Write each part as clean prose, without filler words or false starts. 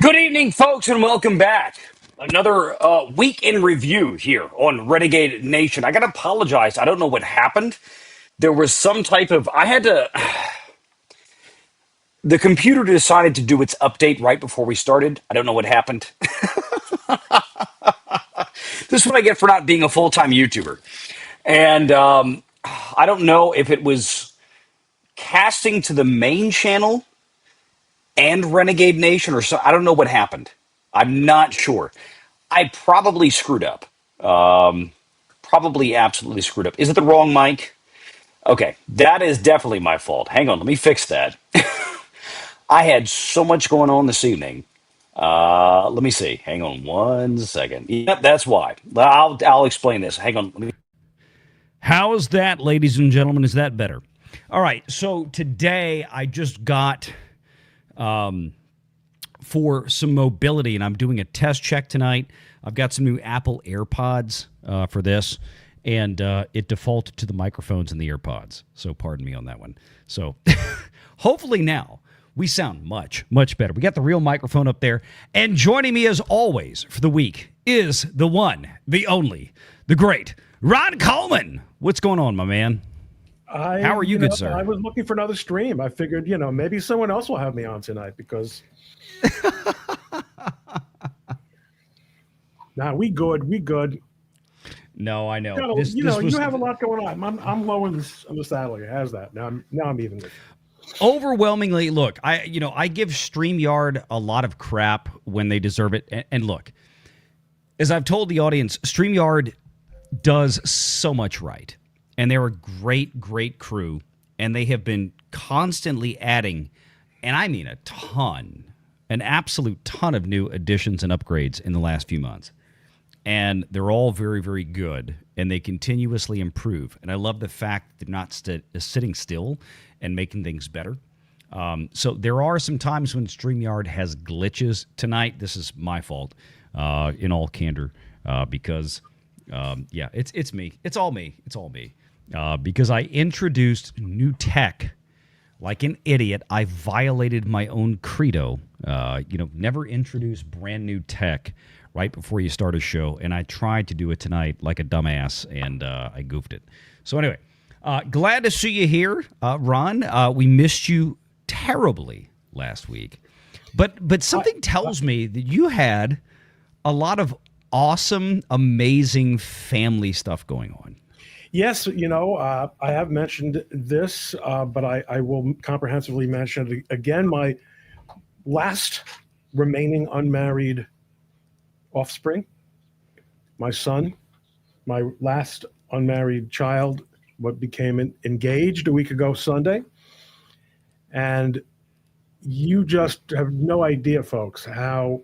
Good evening, folks, and welcome back. Another week in review here on Renegade Nation. I got to apologize. I don't know what happened. There was some type of. I had to. The computer decided to do its update right before we started. I don't know what happened. This is what I get for not being a full time YouTuber. And I don't know if it was casting to the main channel and Renegade Nation or so. I don't know what happened. I'm not sure. I probably screwed up. Probably absolutely screwed up. Is it the wrong mic? Okay, that is definitely my fault. Hang on, let me fix that. I had so much going on this evening. Let me see. Hang on one second. Yep, that's why. I'll explain this. Hang on. How is that, ladies and gentlemen? Is that better? All right. So today I just got for some mobility, and I'm doing a test check tonight. I've got some new Apple AirPods for this, and it defaulted to the microphones in the AirPods. So pardon me on that one. So hopefully now we sound much, much better. We got the real microphone up there. And joining me as always for the week is the one, the only, the great Ron Coleman. What's going on, my man? How are you, good sir? I was looking for another stream. I figured, maybe someone else will have me on tonight because. Nah, we good. No, I know. You have a lot going on. I'm low on the salary. How's that? Now I'm even with you. Overwhelmingly, look, I give StreamYard a lot of crap when they deserve it. And look, as I've told the audience, StreamYard does so much right. And they're a great, great crew. And they have been constantly adding, and I mean an absolute ton of new additions and upgrades in the last few months. And they're all very, very good. And they continuously improve. And I love the fact that they're not sitting still and making things better. So there are some times when StreamYard has glitches. Tonight, this is my fault, in all candor, because, it's me. It's all me. Because I introduced new tech like an idiot. I violated my own credo. Never introduce brand new tech right before you start a show. And I tried to do it tonight like a dumbass, and I goofed it. So anyway, glad to see you here, Ron. We missed you terribly last week. But something tells me that you had a lot of awesome, amazing family stuff going on. Yes, I have mentioned this, but I will comprehensively mention it again. My last remaining unmarried offspring, my son, my last unmarried child, what became engaged a week ago Sunday. And you just have no idea, folks, how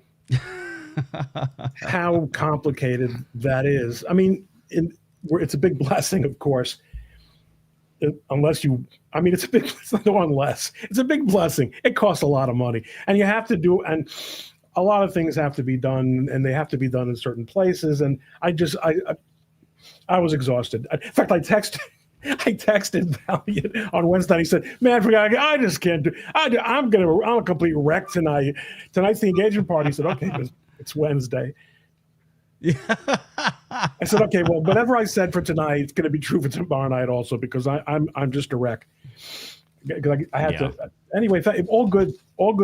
complicated that is. I mean, it's a big blessing, of course. It's a big blessing. It costs a lot of money, and you have to do, and a lot of things have to be done, and they have to be done in certain places. And I was exhausted. In fact, I texted Valliant on Wednesday. He said, "Man, I just can't do. I'm a complete wreck tonight. Tonight's the engagement party." He said, "Okay, it's Wednesday." Yeah. I said, "Okay, well, whatever I said for tonight, it's going to be true for tomorrow night also, because I'm just a wreck." Because I had to. Anyway, all good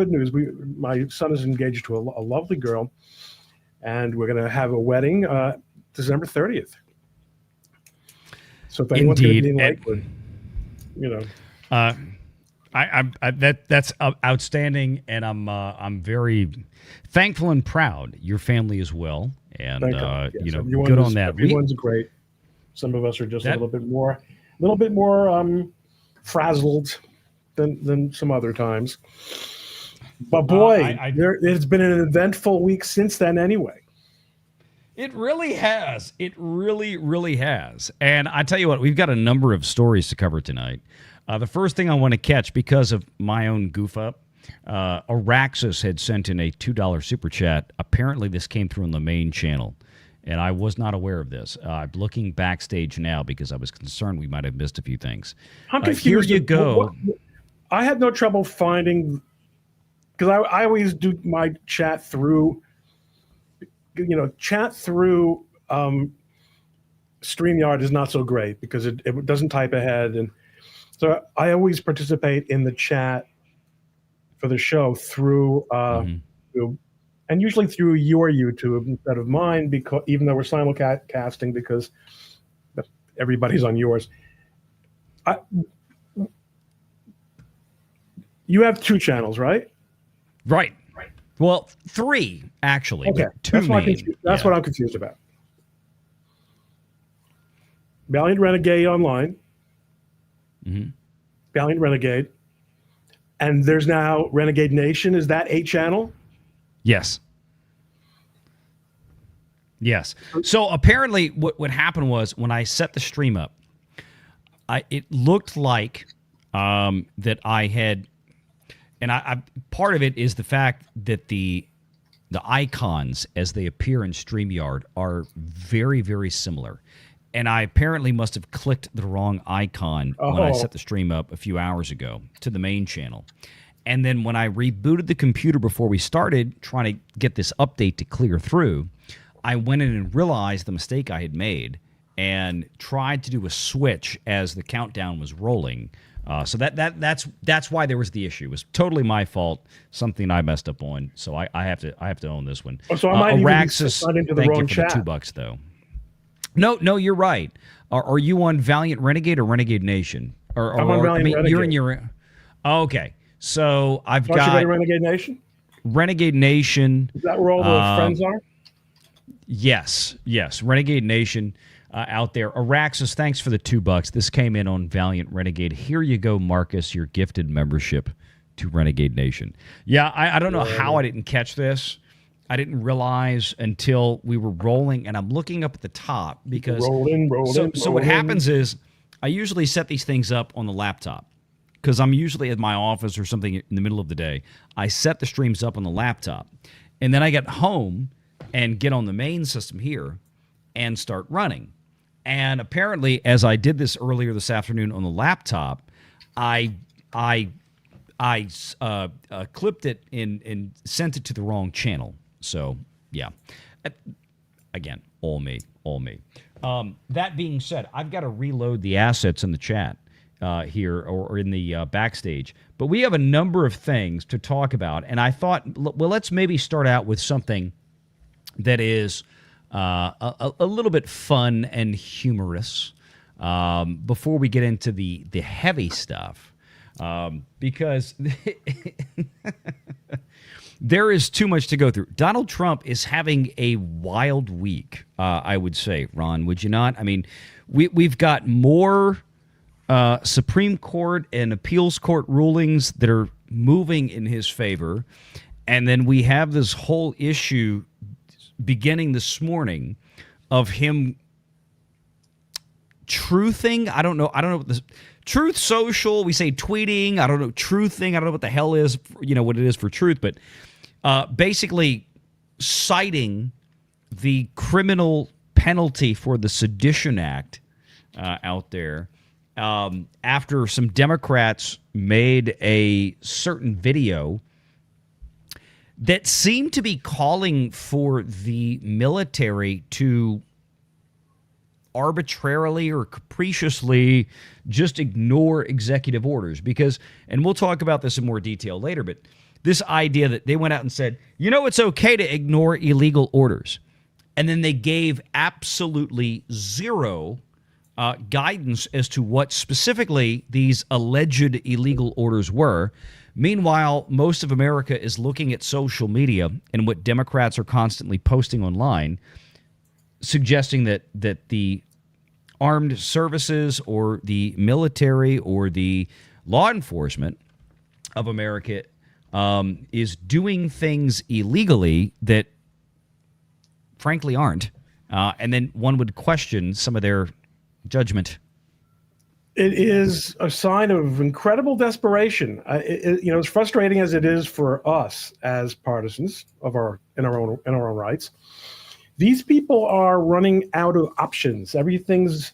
news. My son is engaged to a lovely girl, and we're going to have a wedding December 30th. So if anyone's going to be in Lakewood, that's outstanding, and I'm very thankful and proud. Your family as well, and good on that. Everyone's great. Some of us are just a little bit more frazzled than some other times. But boy, it's been an eventful week since then. Anyway. It really has. It really, really has. And I tell you what, we've got a number of stories to cover tonight. The first thing I want to catch, because of my own goof up, Araxis had sent in a $2 super chat. Apparently, this came through on the main channel, and I was not aware of this. I'm looking backstage now because I was concerned we might have missed a few things. I'm confused. Here you go. I had no trouble finding because I always do my chat through, StreamYard is not so great because it doesn't type ahead. And so I always participate in the chat for the show through, and usually through your YouTube instead of mine, because even though we're simulcasting, because everybody's on yours. You have 2 channels, right? Right. Well, 3 actually. Okay, but 2 main. That's what I'm confused about. Valiant Renegade Online, Valiant Renegade, and there's now Renegade Nation. Is that a channel? Yes. Yes. So apparently what happened was when I set the stream up, it looked like that I had, and I part of it is the fact that the icons as they appear in StreamYard are very, very similar. And I apparently must have clicked the wrong icon when I set the stream up a few hours ago to the main channel. And then when I rebooted the computer before we started trying to get this update to clear through, I went in and realized the mistake I had made and tried to do a switch as the countdown was rolling. So that's why there was the issue. It was totally my fault, something I messed up on. So I have to own this one. So I might Araxis, even into the thank wrong you for chat. the $2 though. No, you're right. Are you on Valiant Renegade or Renegade Nation? I'm on Valiant Renegade. You're in your. Okay, so I've Aren't you got in Renegade Nation. Renegade Nation. Is that where all the friends are? Yes. Renegade Nation out there. Araxis, thanks for the $2. This came in on Valiant Renegade. Here you go, Marcus, your gifted membership to Renegade Nation. Yeah, I don't know how I didn't catch this. I didn't realize until we were rolling, and I'm looking up at the top because so what happens is I usually set these things up on the laptop because I'm usually at my office or something in the middle of the day. I set the streams up on the laptop, and then I get home and get on the main system here and start running. And apparently, as I did this earlier this afternoon on the laptop, I clipped it and sent it to the wrong channel. So, yeah. Again, all me. That being said, I've got to reload the assets in the chat here or in the backstage. But we have a number of things to talk about. And I thought, well, let's maybe start out with something that is a little bit fun and humorous before we get into the heavy stuff. Because there is too much to go through. Donald Trump is having a wild week, I would say, Ron, would you not? I mean, we've got more Supreme Court and appeals court rulings that are moving in his favor. And then we have this whole issue beginning this morning of him truthing. I don't know what this Truth Social, we say tweeting. I don't know, truthing. I don't know what the hell is, what it is for truth, but basically citing the criminal penalty for the Sedition Act out there after some Democrats made a certain video that seemed to be calling for the military to arbitrarily or capriciously just ignore executive orders because, and we'll talk about this in more detail later, but this idea that they went out and said, it's okay to ignore illegal orders. And then they gave absolutely zero guidance as to what specifically these alleged illegal orders were. Meanwhile, most of America is looking at social media and what Democrats are constantly posting online, suggesting that the armed services or the military or the law enforcement of America is doing things illegally that frankly aren't. And then one would question some of their judgment. It is a sign of incredible desperation. As frustrating as it is for us as partisans in our own rights, these people are running out of options. Everything's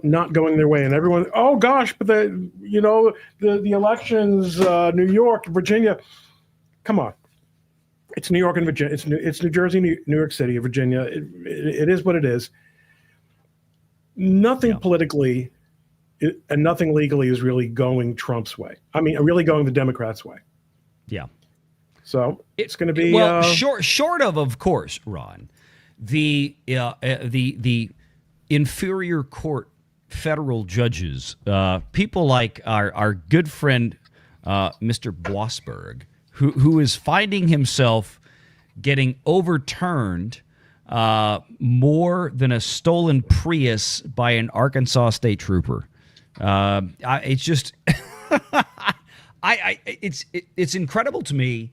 not going their way, and everyone, oh gosh, but the elections, New York, Virginia, come on. It's New York and Virginia. It's New Jersey, New York City, Virginia. It is what it is. Nothing politically and nothing legally is really going Trump's way. I mean, really going the Democrats' way. Yeah. So it's going to be short of course, Ron, the inferior court federal judges, people like our good friend Mr. Blossberg, who is finding himself getting overturned more than a stolen Prius by an Arkansas state trooper. It's just, it's incredible to me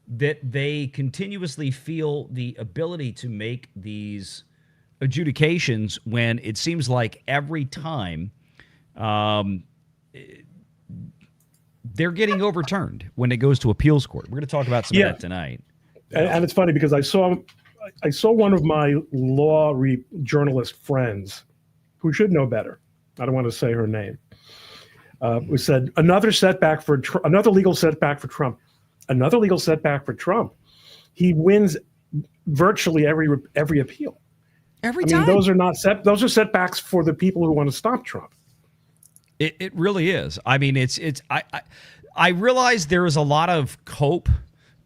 that they continuously feel the ability to make these adjudications when it seems like every time they're getting overturned when it goes to appeals court. We're going to talk about some of that tonight. And it's funny because I saw one of my journalist friends who should know better. I don't want to say her name. Who said another legal setback for Trump. Another legal setback for Trump. He wins virtually every appeal. Every time. Those are setbacks for the people who want to stop Trump. It really is. I mean, I realize there is a lot of hope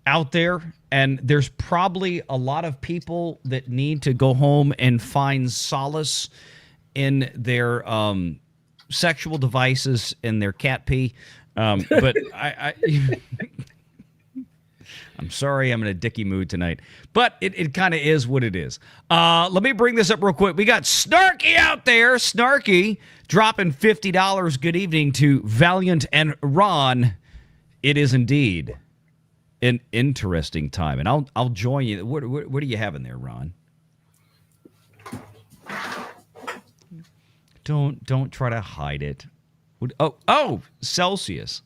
out there, and there's probably a lot of people that need to go home and find solace in their sexual devices and their cat pee. But I'm sorry, I'm in a dicky mood tonight. But it kind of is what it is. Let me bring this up real quick. We got Snarky out there. Snarky dropping $50. Good evening to Valliant and Ron. It is indeed an interesting time. And I'll join you. What are you having there, Ron? Don't try to hide it. Oh, Celsius.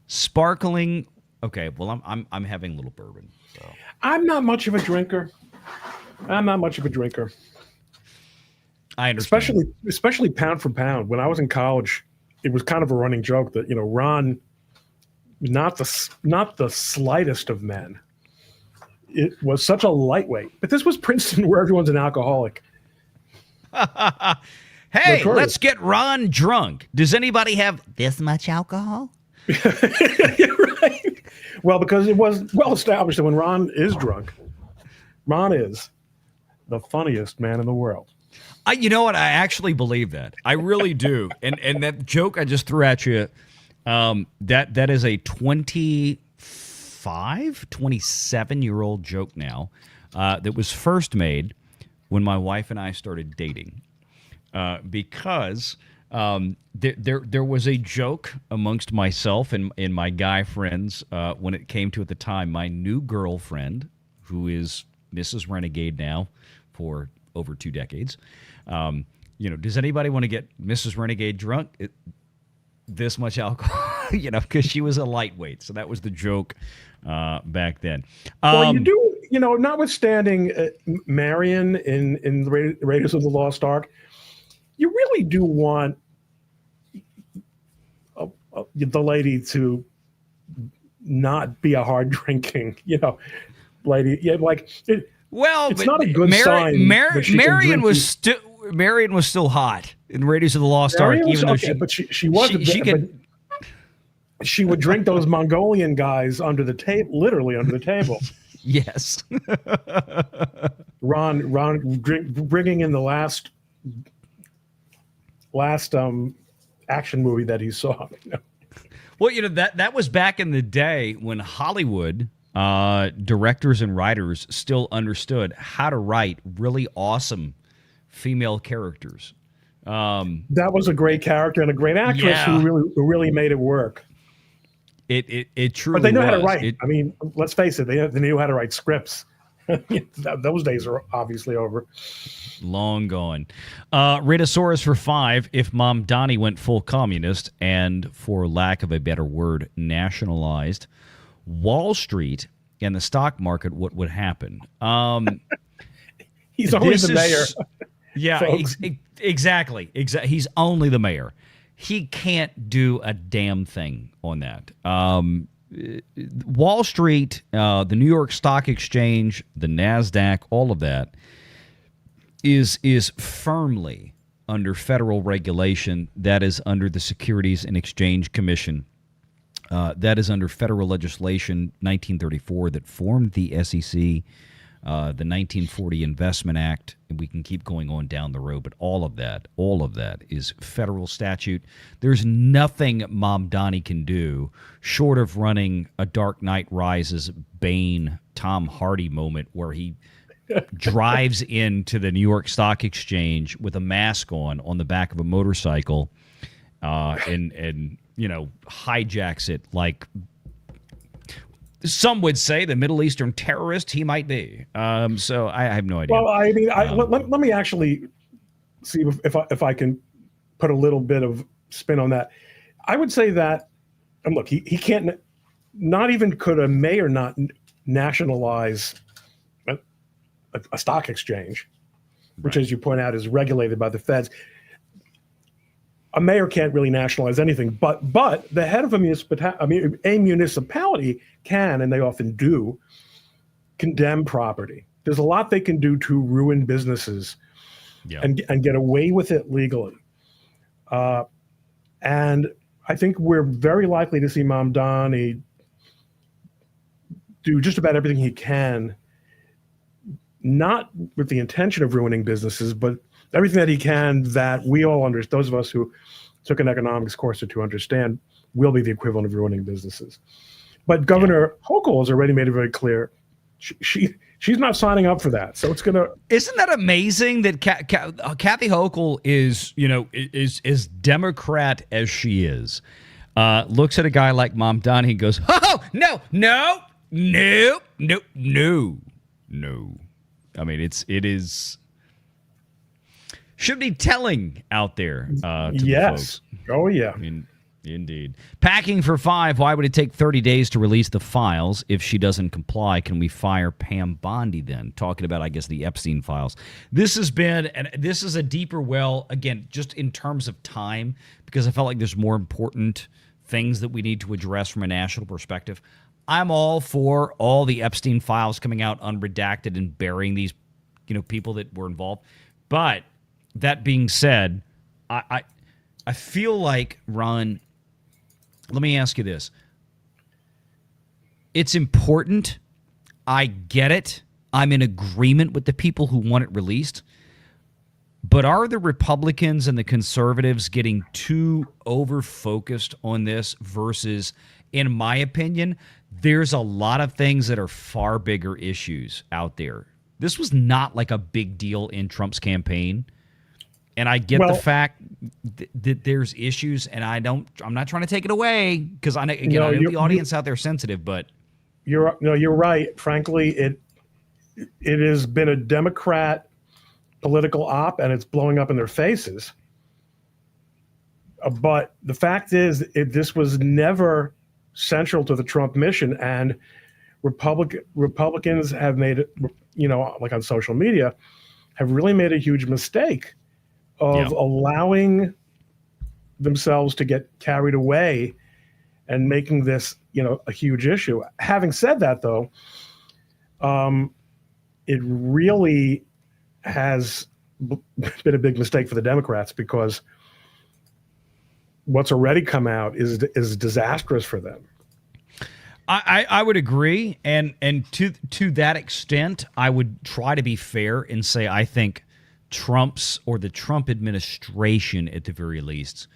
Sparkling. Okay, well, I'm having a little bourbon. So. I'm not much of a drinker. I understand. Especially pound for pound. When I was in college, it was kind of a running joke that, Ron, not the slightest of men. It was such a lightweight. But this was Princeton, where everyone's an alcoholic. Hey, let's get Ron drunk. Does anybody have this much alcohol? Right. Well, because it was well established that when Ron is drunk, Ron is the funniest man in the world. You know what? I actually believe that. I really do. And that joke I just threw at you, that is a 27-year-old joke now that was first made when my wife and I started dating. Because there was a joke amongst myself and my guy friends when it came to, at the time, my new girlfriend, who is Mrs. Renegade now for over 2 decades. Does anybody want to get Mrs. Renegade drunk? This much alcohol, because she was a lightweight. So that was the joke back then. Well, you do, notwithstanding Marion in the Raiders of the Lost Ark, you really do want the lady to not be a hard drinking, lady. Yeah, it's not a good sign. Marion was still hot in Raiders of the Lost Ark, even though she would drink those Mongolian guys under the table, literally under the table. Yes. Ron bringing in the last action movie that he saw. Well, that was back in the day when Hollywood directors and writers still understood how to write really awesome female characters. That was a great character and a great actress who really made it work. It truly was. But they know how to write. Let's face it, they knew how to write scripts. Those days are obviously over. Long gone. Rhedosaurus for 5. If Mom Donnie went full communist and, for lack of a better word, nationalized Wall Street and the stock market, what would happen? He's always the mayor. Yeah, exactly. He's only the mayor. He can't do a damn thing on that. Wall Street, the New York Stock Exchange, the NASDAQ, all of that is firmly under federal regulation. That is under the Securities and Exchange Commission. That is under federal legislation 1934 that formed the SEC, the 1940 Investment Act. And we can keep going on down the road, but all of that is federal statute. There's nothing Mamdani can do short of running a Dark Knight Rises Bane Tom Hardy moment where he drives into the New York Stock Exchange with a mask on the back of a motorcycle, and hijacks it like some would say the Middle Eastern terrorist he might be. So I have no idea. Well, I mean, let me actually see if I can put a little bit of spin on that. I would say that, and look, he can't, not even could a mayor not nationalize a stock exchange, which, as you point out, is regulated by the feds. A mayor can't really nationalize anything, but the head of a municipality can, and they often do, condemn property. There's a lot they can do to ruin businesses, and get away with it legally. And I think we're very likely to see Mamdani do just about everything he can, not with the intention of ruining businesses, but everything that he can that we all understand, those of us who took an economics course or two understand, will be the equivalent of ruining businesses. But Governor Hochul has already made it very clear she's not signing up for that. So it's going to. Isn't that amazing that Kathy Hochul is, is Democrat as she is, looks at a guy like Mamdani and goes, "Oh, no. I mean, it is should be telling out there to the folks. Oh, yeah. I mean, indeed. Packing for 5. Why would it take 30 days to release the files? If she doesn't comply, can we fire Pam Bondi then? Talking about, I guess, the Epstein files. This has been, and this is a deeper well, again, just in terms of time, because I felt like there's more important things that we need to address from a national perspective. I'm all for all the Epstein files coming out unredacted and burying these, people that were involved. But that being said, I feel like, Ron, let me ask you this. It's important. I get it. I'm in agreement with the people who want it released. But are the Republicans and the conservatives getting too over-focused on this versus, in my opinion, there's a lot of things that are far bigger issues out there. This was not like a big deal in Trump's campaign. And I get the fact that there's issues, and I'm not trying to take it away, because I know the audience out there is sensitive, but you're right. Frankly, it has been a Democrat political op, and it's blowing up in their faces. But the fact is, this was never central to the Trump mission, and Republicans have made it, like on social media, have really made a huge mistake of allowing themselves to get carried away and making this, a huge issue. Having said that, though, it really has been a big mistake for the Democrats, because what's already come out is disastrous for them. I would agree, and to that extent, I would try to be fair and say I think the Trump administration, at the very least,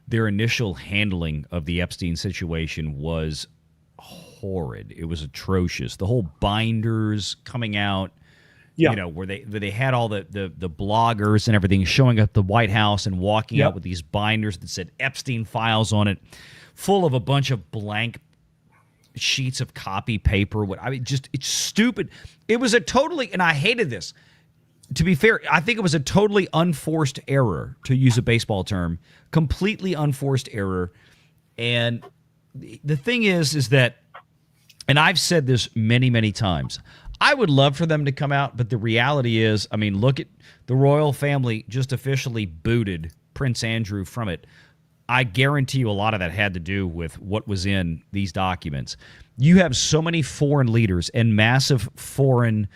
their initial handling of the Epstein situation was horrid. It was atrocious. The whole binders coming out, where they had all the bloggers and everything showing up at the White House and walking out with these binders that said Epstein files on it, full of a bunch of blank sheets of copy paper. It's stupid. It was and I hated this. To be fair, I think it was a totally unforced error, to use a baseball term, completely unforced error. And the thing is that, and I've said this many, many times, I would love for them to come out, but the reality is, look at the royal family just officially booted Prince Andrew from it. I guarantee you a lot of that had to do with what was in these documents. You have so many foreign leaders and massive foreign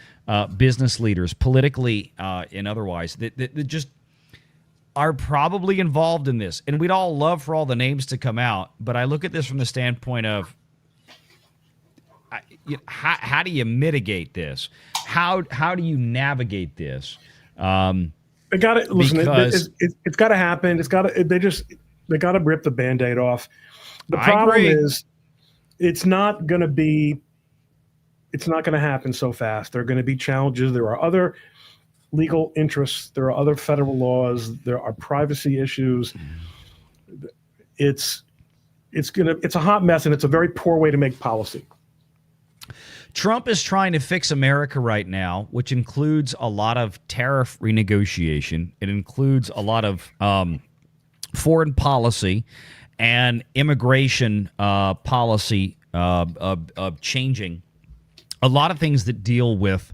business leaders, politically and otherwise, that just are probably involved in this. And we'd all love for all the names to come out, but I look at this from the standpoint of how do you mitigate this? How do you navigate this? They got to listen. It's got to happen. It's got to. They got to rip the Band-Aid off. The problem is, it's not going to happen so fast. There are going to be challenges. There are other legal interests. There are other federal laws. There are privacy issues. It's a hot mess, and it's a very poor way to make policy. Trump is trying to fix America right now, which includes a lot of tariff renegotiation. It includes a lot of foreign policy and immigration policy of changing. A lot of things that deal with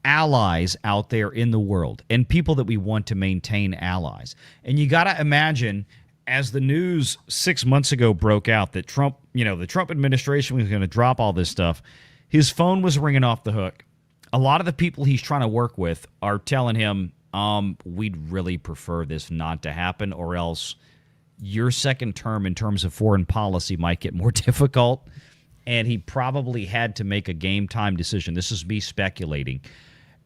allies out there in the world and people that we want to maintain allies. And you got to imagine, as the news 6 months ago broke out that Trump, the Trump administration was going to drop all this stuff, his phone was ringing off the hook. A lot of the people he's trying to work with are telling him, we'd really prefer this not to happen, or else your second term in terms of foreign policy might get more difficult. And he probably had to make a game time decision. This is me speculating.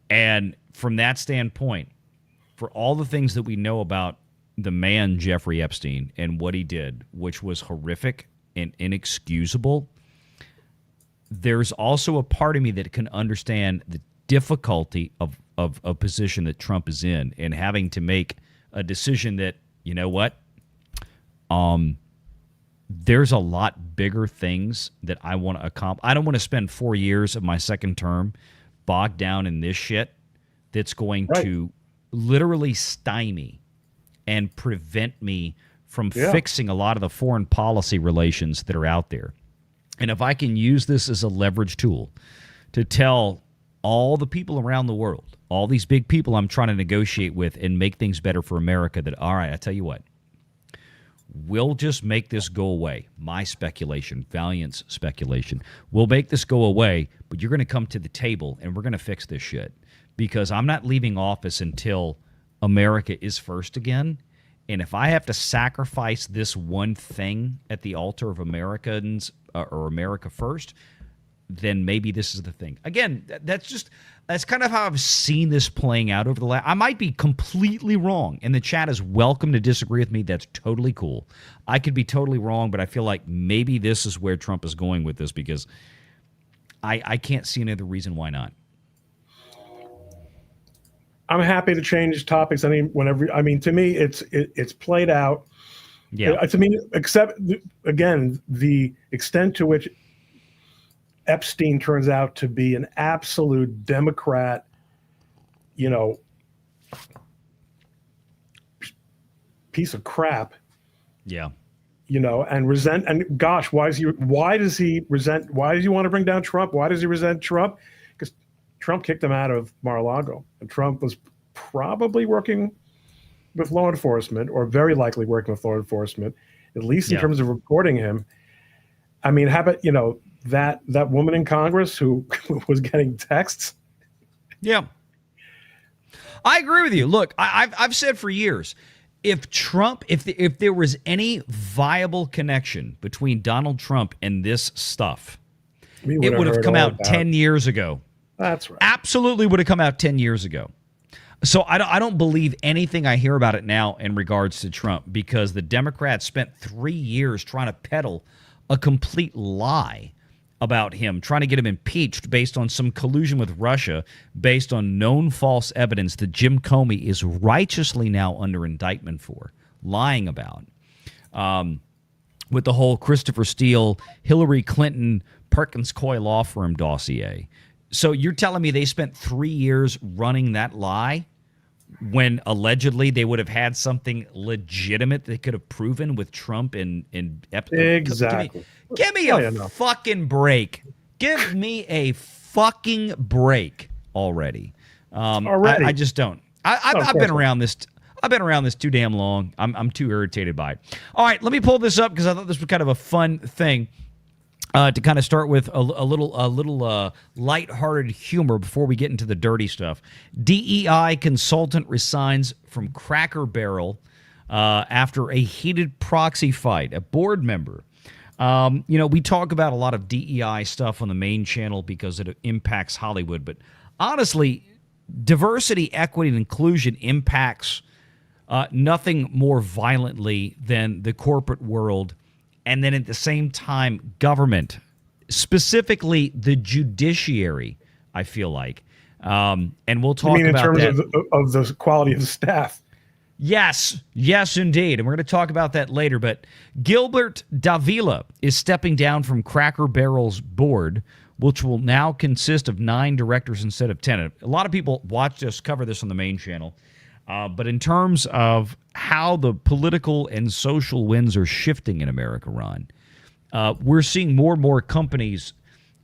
And from that standpoint, for all the things that we know about the man Jeffrey Epstein and what he did, which was horrific and inexcusable, there's also a part of me that can understand the difficulty of a position that Trump is in and having to make a decision that, you know what, there's a lot bigger things that I want to accomplish. I don't want to spend 4 years of my second term bogged down in this shit that's going to literally stymie and prevent me from fixing a lot of the foreign policy relations that are out there. And if I can use this as a leverage tool to tell all the people around the world, all these big people I'm trying to negotiate with and make things better for America, that, all right, I tell you what, we'll just make this go away. My speculation, Valliant's speculation. We'll make this go away, but you're going to come to the table and we're going to fix this shit. Because I'm not leaving office until America is first again. And if I have to sacrifice this one thing at the altar of Americans or America first, then maybe this is the thing. Again, that's kind of how I've seen this playing out over the last. I might be completely wrong, and the chat is welcome to disagree with me. That's totally cool. I could be totally wrong, but I feel like maybe this is where Trump is going with this, because I can't see any other reason why not. I'm happy to change topics. To me, it's played out. Yeah. To me, except again, the extent to which Epstein turns out to be an absolute Democrat, piece of crap. Yeah. And gosh, why does he want to bring down Trump? Why does he resent Trump? Because Trump kicked him out of Mar-a-Lago, and Trump was probably working with law enforcement, or very likely working with law enforcement, at least in terms of reporting him. I mean, how about, that woman in Congress who was getting texts? Yeah. I agree with you. Look, I've said for years, if there was any viable connection between Donald Trump and this stuff, it would have come out 10 years ago. That's right. Absolutely would have come out 10 years ago. So I don't believe anything I hear about it now in regards to Trump, because the Democrats spent 3 years trying to peddle a complete lie about him, trying to get him impeached based on some collusion with Russia, based on known false evidence that Jim Comey is righteously now under indictment for lying about. With the whole Christopher Steele, Hillary Clinton, Perkins Coie law firm dossier. So you're telling me they spent 3 years running that lie when allegedly they would have had something legitimate they could have proven with Trump and exactly. Give me a fucking break. Give me a fucking break already. I just don't. I've been around this. I've been around this too damn long. I'm too irritated by it. All right, let me pull this up because I thought this was kind of a fun thing to kind of start with a little lighthearted humor before we get into the dirty stuff. DEI consultant resigns from Cracker Barrel after a heated proxy fight. A board member. We talk about a lot of DEI stuff on the main channel because it impacts Hollywood, but honestly, diversity, equity, and inclusion impacts nothing more violently than the corporate world, and then at the same time, government, specifically the judiciary, I feel like. And we'll talk about in terms that. of the quality of the staff. Yes, indeed. And we're going to talk about that later. But Gilbert Davila is stepping down from Cracker Barrel's board, which will now consist of 9 directors instead of 10. A lot of people watched us cover this on the main channel. But in terms of how the political and social winds are shifting in America, Ron, we're seeing more and more companies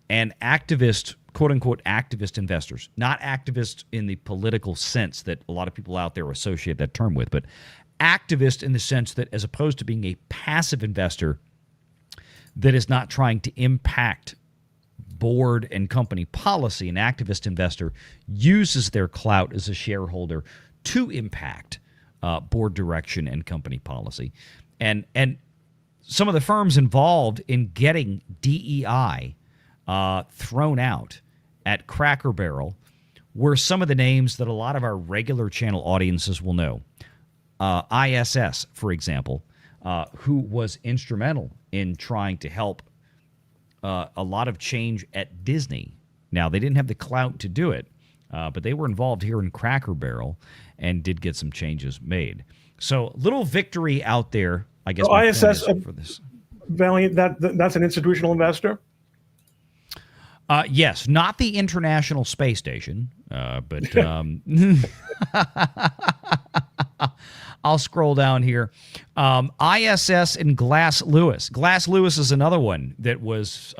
and activist, quote-unquote activist investors, not activists in the political sense that a lot of people out there associate that term with, but activist in the sense that as opposed to being a passive investor that is not trying to impact board and company policy, an activist investor uses their clout as a shareholder to impact board direction and company policy. And some of the firms involved in getting DEI thrown out at Cracker Barrel were some of the names that a lot of our regular channel audiences will know. ISS, for example, who was instrumental in trying to help a lot of change at Disney. Now, they didn't have the clout to do it, but they were involved here in Cracker Barrel and did get some changes made. So, little victory out there, I guess. So ISS for this. Valiant, that's an institutional investor? Yes, not the International Space Station, but I'll scroll down here. ISS and Glass Lewis. Glass Lewis is another one that was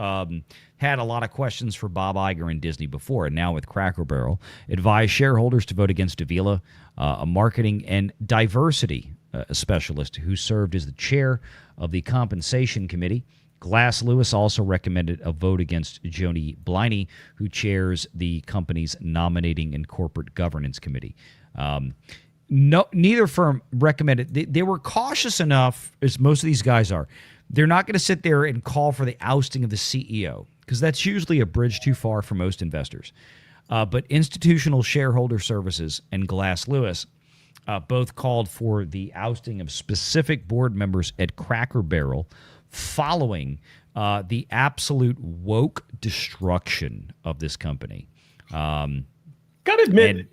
had a lot of questions for Bob Iger and Disney before, and now with Cracker Barrel, advised shareholders to vote against Davila, a marketing and diversity specialist who served as the chair of the Compensation Committee. Glass Lewis also recommended a vote against Joni Bliney, who chairs the company's Nominating and Corporate Governance Committee. Neither firm recommended. They were cautious enough, as most of these guys are. They're not going to sit there and call for the ousting of the CEO, because that's usually a bridge too far for most investors. But Institutional Shareholder Services and Glass Lewis both called for the ousting of specific board members at Cracker Barrel following the absolute woke destruction of this company. Gotta admit,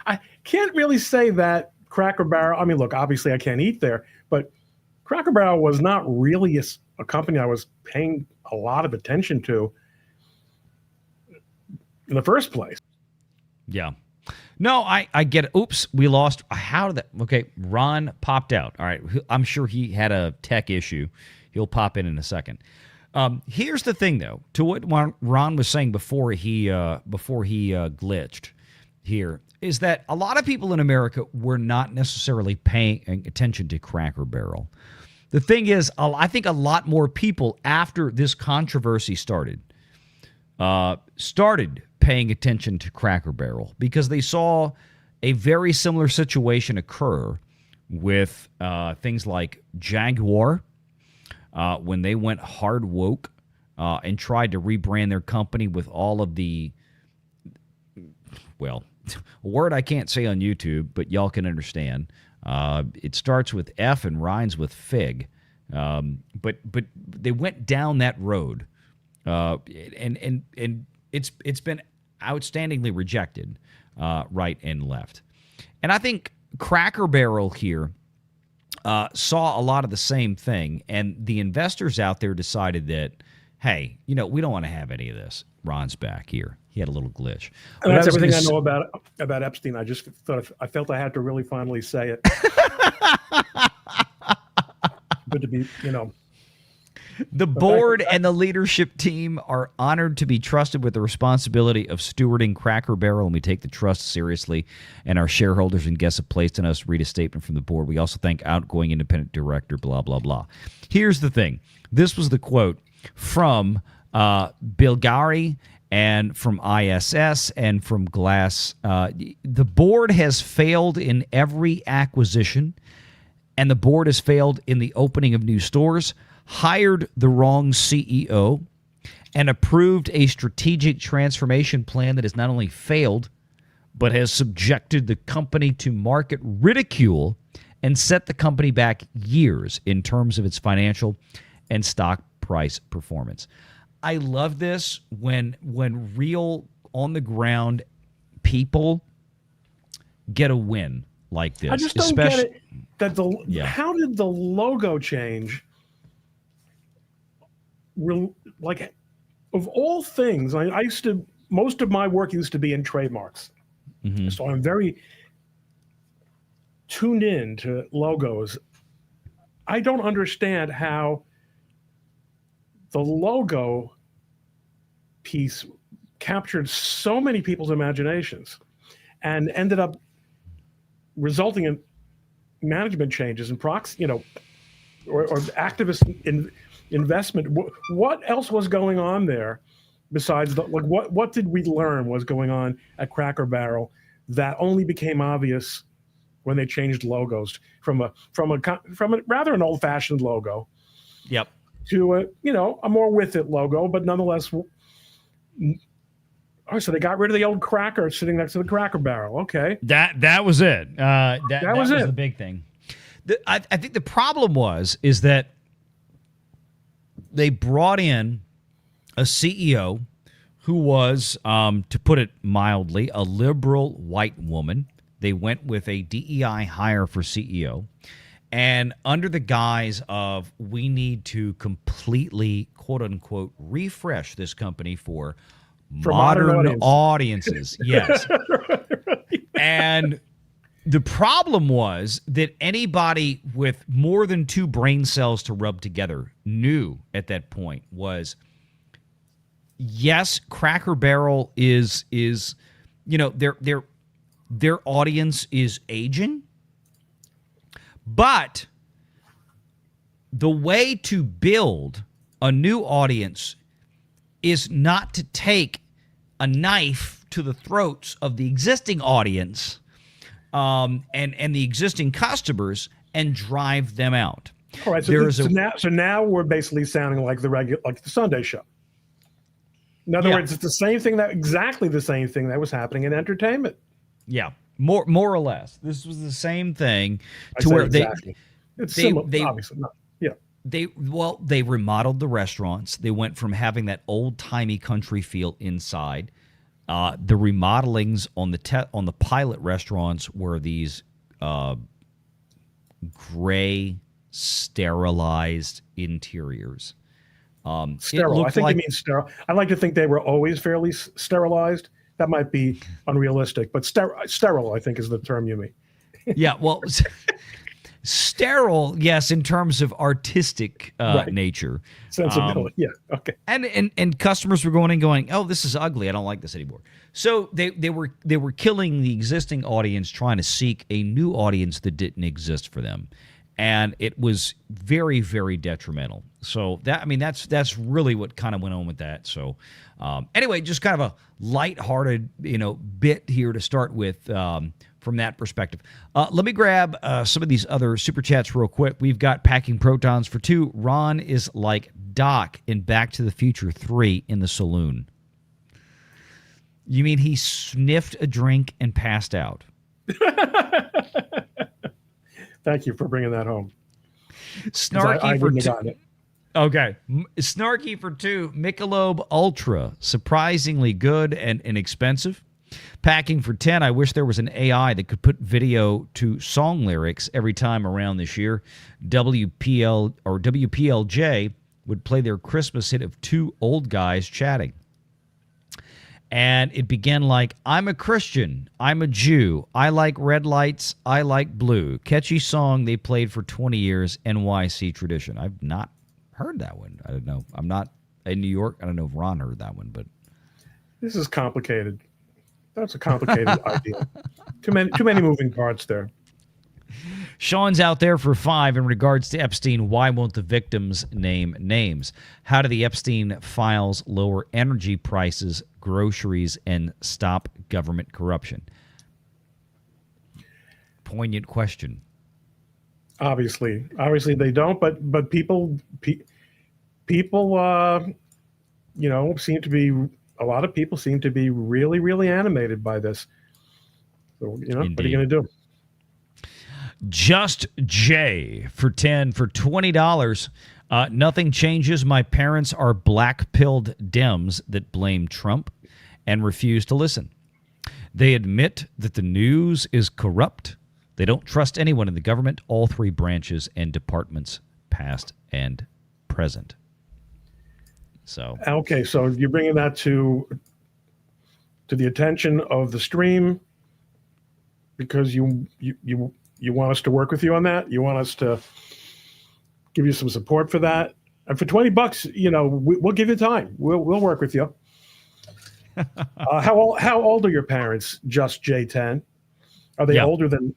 I can't really say that Cracker Barrel, I mean, look, obviously I can't eat there, but Cracker Barrel was not really a company I was paying a lot of attention to in the first place. Yeah. No, I get it. Oops, we lost. How did that? Okay, Ron popped out. All right, I'm sure he had a tech issue. He'll pop in a second. Here's the thing, though, to what Ron was saying before he glitched here, is that a lot of people in America were not necessarily paying attention to Cracker Barrel. The thing is, I think a lot more people after this controversy started paying attention to Cracker Barrel because they saw a very similar situation occur with things like Jaguar when they went hard woke and tried to rebrand their company with all of the, well, a word I can't say on YouTube, but y'all can understand. It starts with F and rhymes with fig. But they went down that road, and it's been outstandingly rejected, right and left. And I think Cracker Barrel here saw a lot of the same thing, and the investors out there decided that, hey, we don't want to have any of this. Ron's back here. He had a little glitch. And that's everything I know about Epstein. I just felt I had to really finally say it. Good to be, The board and the leadership team are honored to be trusted with the responsibility of stewarding Cracker Barrel, and we take the trust seriously. And our shareholders and guests have placed on us. Read a statement from the board. We also thank outgoing independent director, blah, blah, blah. Here's the thing. This was the quote from Bilgari and from ISS and from Glass. The board has failed in every acquisition, and the board has failed in the opening of new stores, hired the wrong CEO, and approved a strategic transformation plan that has not only failed, but has subjected the company to market ridicule and set the company back years in terms of its financial and stock price performance. I love this when real on-the-ground people get a win like this. I just don't get it. How did the logo change? Like, of all things, I used to, most of my work used to be in trademarks. Mm-hmm. So I'm very tuned in to logos. I don't understand how the logo piece captured so many people's imaginations and ended up resulting in management changes and or activist investment. What else was going on there besides what did we learn was going on at Cracker Barrel that only became obvious when they changed logos from a rather an old-fashioned logo, yep, to a more with it logo, but nonetheless. Oh, so they got rid of the old cracker sitting next to the Cracker Barrel. Okay, that was it. That was the big thing. I think the problem is that they brought in a CEO who was, to put it mildly, a liberal white woman. They went with a DEI hire for CEO. And under the guise of, we need to completely, quote unquote, refresh this company for modern audiences. Yes. And the problem was that anybody with more than two brain cells to rub together knew at that point was, yes, Cracker Barrel is their audience is aging, but the way to build a new audience is not to take a knife to the throats of the existing audience and the existing customers and drive them out. All right, so now we're basically sounding like the Sunday show. In other words, it's exactly the same thing that was happening in entertainment. Yeah, more or less. This was the same thing where exactly. It's similar, obviously not. Yeah. They remodeled the restaurants. They went from having that old-timey country feel inside. The remodelings on the pilot restaurants were these gray, sterilized interiors. Sterile. I think you mean sterile. I like to think they were always fairly sterilized. That might be unrealistic, but sterile, I think, is the term you mean. Yeah, well, sterile, yes, in terms of artistic nature. Sensibility, yeah, okay. And customers were going, oh, this is ugly. I don't like this anymore. So they were killing the existing audience, trying to seek a new audience that didn't exist for them. And it was very, very detrimental. So that's really what kind of went on with that. So anyway, just kind of a lighthearted, bit here to start with from that perspective. Let me grab some of these other super chats real quick. We've got Packing Protons for 2. Ron is like Doc in Back to the Future 3 in the saloon. You mean he sniffed a drink and passed out? Thank you for bringing that home. Snarky for 2. Okay. Snarky for 2. Michelob Ultra. Surprisingly good and inexpensive. Packing for 10. I wish there was an AI that could put video to song lyrics every time around this year. WPLJ would play their Christmas hit of 2 old guys chatting. And it began like, I'm a Christian, I'm a Jew, I like red lights, I like blue. Catchy song they played for 20 years, NYC tradition. I've not heard that one. I don't know. I'm not in New York. I don't know if Ron heard that one, but This is complicated. That's a complicated idea. Too many moving parts there. Sean's out there for 5 in regards to Epstein. Why won't the victims name names? How do the Epstein files lower energy prices, groceries, and stop government corruption? Poignant question. Obviously they don't. But people, seem to be, a lot of people seem to be really, really animated by this. So what are you going to do? Just Jay for $20. Nothing changes. My parents are black-pilled Dems that blame Trump and refuse to listen. They admit that the news is corrupt. They don't trust anyone in the government, all 3 branches and departments, past and present. So okay, so you're bringing that to the attention of the stream because you want us to work with you on that. You want us to give you some support for that, and for $20, we'll give you time. We'll work with you. How old are your parents? Just J10. Are they older than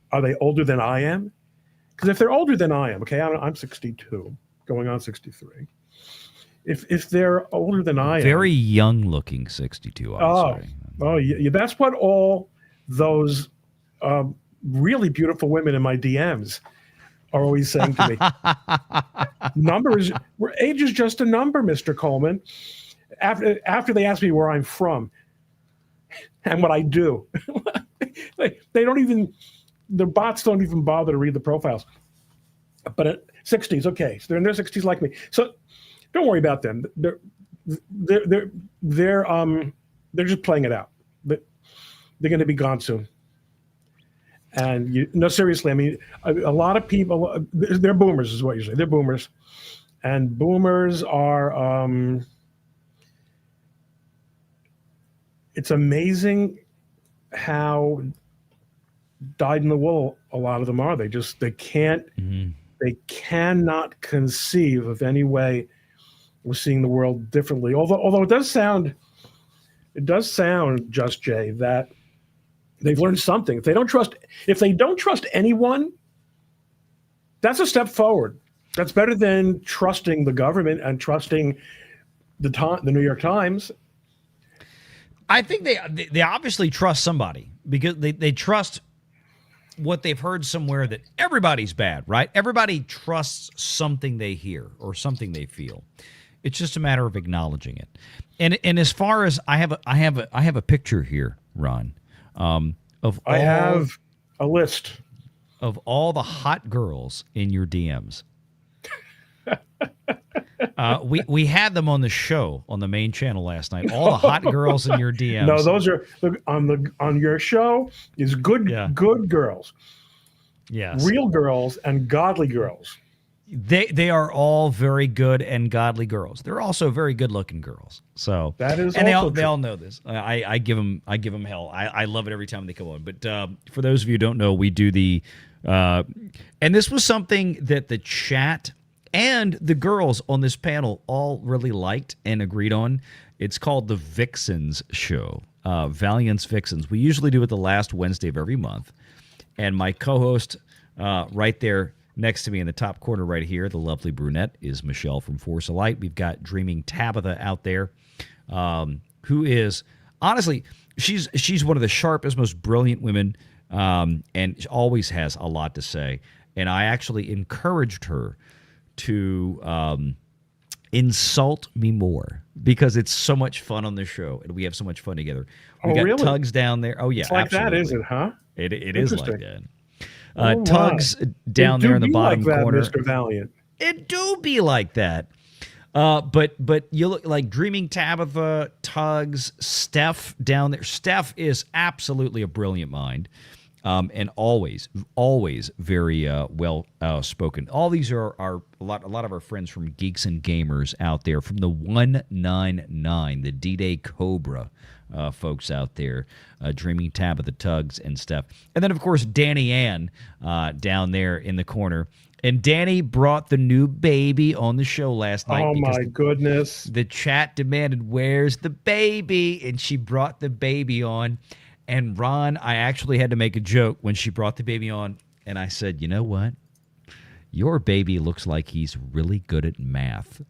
I am? Because if they're older than I am, okay, I'm 62, going on 63. If they're older than I am, very young looking 62. Yeah, that's what all those really beautiful women in my DMs are always saying to me. Age is just a number, Mr. Coleman. After they ask me where I'm from and what I do, they don't even, the bots don't even bother to read the profiles. But at 60s, okay, so they're in their 60s like me. So don't worry about them. They're just playing it out. But they're going to be gone soon. And seriously, I mean, a lot of people, they're boomers, is what you say. They're boomers, and boomers are. It's amazing how dyed in the wool a lot of them are. They can't. Mm-hmm. They cannot conceive of any way of seeing the world differently. Although it does sound, Just Jay, that they've learned something. If they don't trust anyone, that's a step forward. That's better than trusting the government and trusting the New York Times. I think they obviously trust somebody because they trust what they've heard somewhere, that everybody's bad, right? Everybody trusts something they hear or something they feel. It's just a matter of acknowledging it. And as far as I have a picture here, Ron. I have a list of all the hot girls in your DMs. We had them on the show on the main channel last night. All the hot girls in your DMs. No, those are on your show is good girls. Yes. Real girls and godly girls. They are all very good and godly girls. They're also very good looking girls. So that is, and they all know this. I give them hell. I love it every time they come on. But for those of you who don't know, we do the and this was something that the chat and the girls on this panel all really liked and agreed on. It's called the Vixens Show, Valliant's Vixens. We usually do it the last Wednesday of every month. And my co-host right there next to me in the top corner right here, the lovely brunette, is Michelle from Force of Light. We've got Dreaming Tabitha out there, who is, honestly, she's one of the sharpest, most brilliant women, and always has a lot to say. And I actually encouraged her to insult me more because it's so much fun on the show and we have so much fun together. We got really? Tugs down there. Oh yeah, it's like absolutely. That, is it? Huh? It is like that. Tugs down there in the bottom like that, corner. Mr. Valiant. It do be like that. But you look like Dreaming Tabitha, Tugs, Steph down there. Steph is absolutely a brilliant mind. And always very well spoken. All these are a lot of our friends from Geeks and Gamers out there, from the 199, the D-Day Cobra, folks out there, Dreamy Tabitha Tugs and stuff. And then, of course, Danny Ann down there in the corner. And Danny brought the new baby on the show last night. Oh, because my goodness. The chat demanded, where's the baby? And she brought the baby on. And Ron, I actually had to make a joke when she brought the baby on. And I said, you know what? Your baby looks like he's really good at math.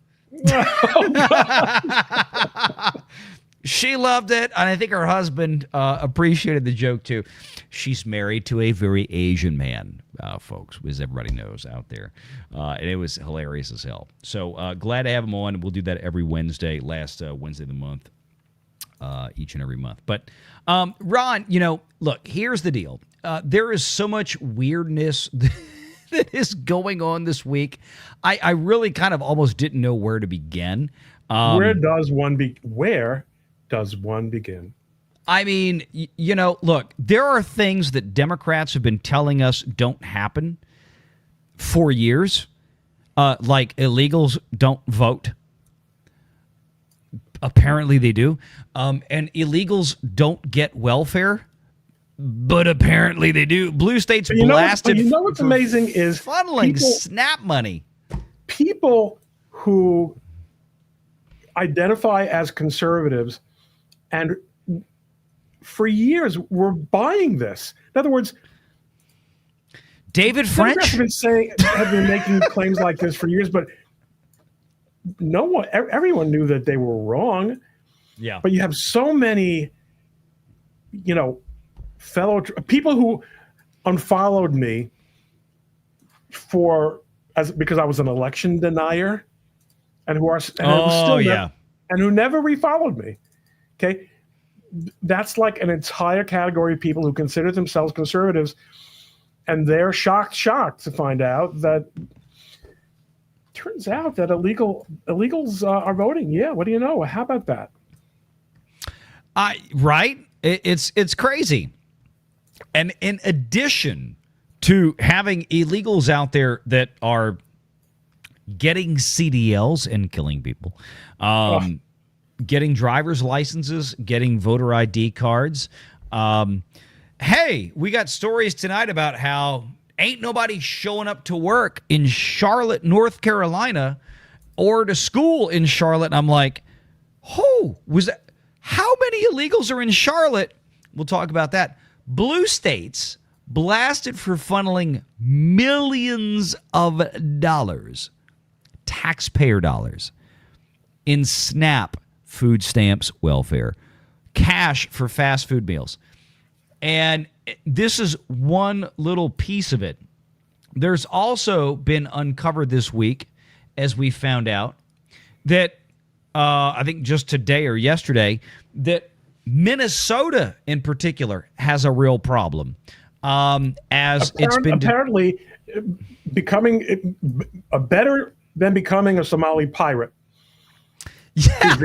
She loved it, and I think her husband appreciated the joke too. She's married to a very Asian man, folks, as everybody knows out there, and it was hilarious as hell. So glad to have him on. We'll do that every Wednesday, last Wednesday of the month, each and every month. But Ron, look, here's the deal. There is so much weirdness that is going on this week. I really kind of almost didn't know where to begin. Where does one begin? I mean, look, there are things that Democrats have been telling us don't happen for years, like illegals don't vote. Apparently they do. And illegals don't get welfare, but apparently they do. Blue states blasted. What's amazing is funneling SNAP money. People who identify as conservatives and for years were buying this. In other words, David French have been making claims like this for years, but everyone knew that they were wrong. Yeah. But you have so many, fellow people who unfollowed me because I was an election denier, and who never refollowed me. Okay, that's like an entire category of people who consider themselves conservatives, and they're shocked to find out that turns out that illegals are voting. Yeah, what do you know? How about that? Right? It's crazy. And in addition to having illegals out there that are getting CDLs and killing people, getting driver's licenses, getting voter ID cards. Hey, we got stories tonight about how ain't nobody showing up to work in Charlotte, North Carolina, or to school in Charlotte. And I'm like, how many illegals are in Charlotte? We'll talk about that. Blue states blasted for funneling millions of dollars, taxpayer dollars, in SNAP, food stamps, welfare, cash for fast food meals. And this is one little piece of it. There's also been uncovered this week, as we found out, that I think just today or yesterday, that Minnesota in particular has a real problem. Apparently becoming better than becoming a Somali pirate. Yeah,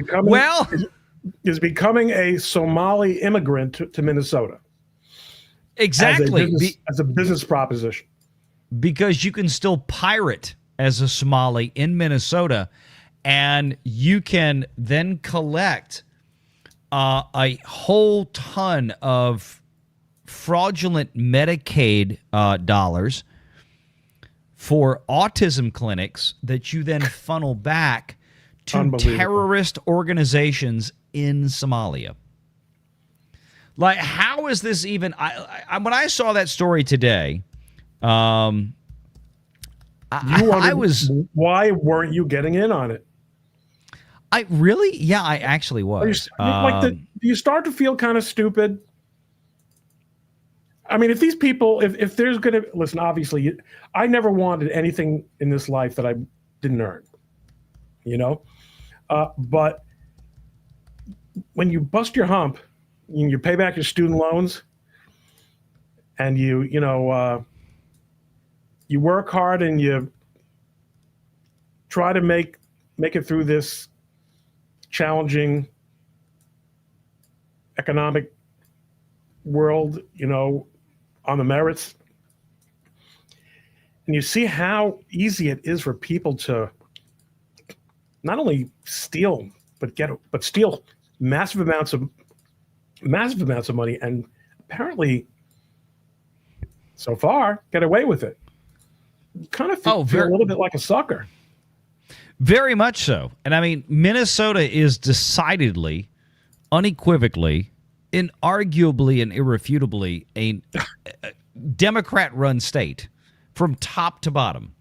is becoming a Somali immigrant to Minnesota. Exactly. As a business proposition. Because you can still pirate as a Somali in Minnesota, and you can then collect a whole ton of fraudulent Medicaid dollars for autism clinics that you then funnel back to terrorist organizations in Somalia. Like, how is this even? When I saw that story today, I was. Why weren't you getting in on it? I actually was. Do you start to feel kind of stupid? I mean, if these people, if there's going to listen, obviously, I never wanted anything in this life that I didn't earn, but when you bust your hump, you pay back your student loans, and you work hard and you try to make it through this challenging economic world, on the merits. And you see how easy it is for people to not only steal, but steal massive amounts of massive amounts of money, and apparently, so far, get away with it. Kind of feel a little bit like a sucker. Very much so. And I mean, Minnesota is decidedly, unequivocally, inarguably, and irrefutably a Democrat-run state from top to bottom.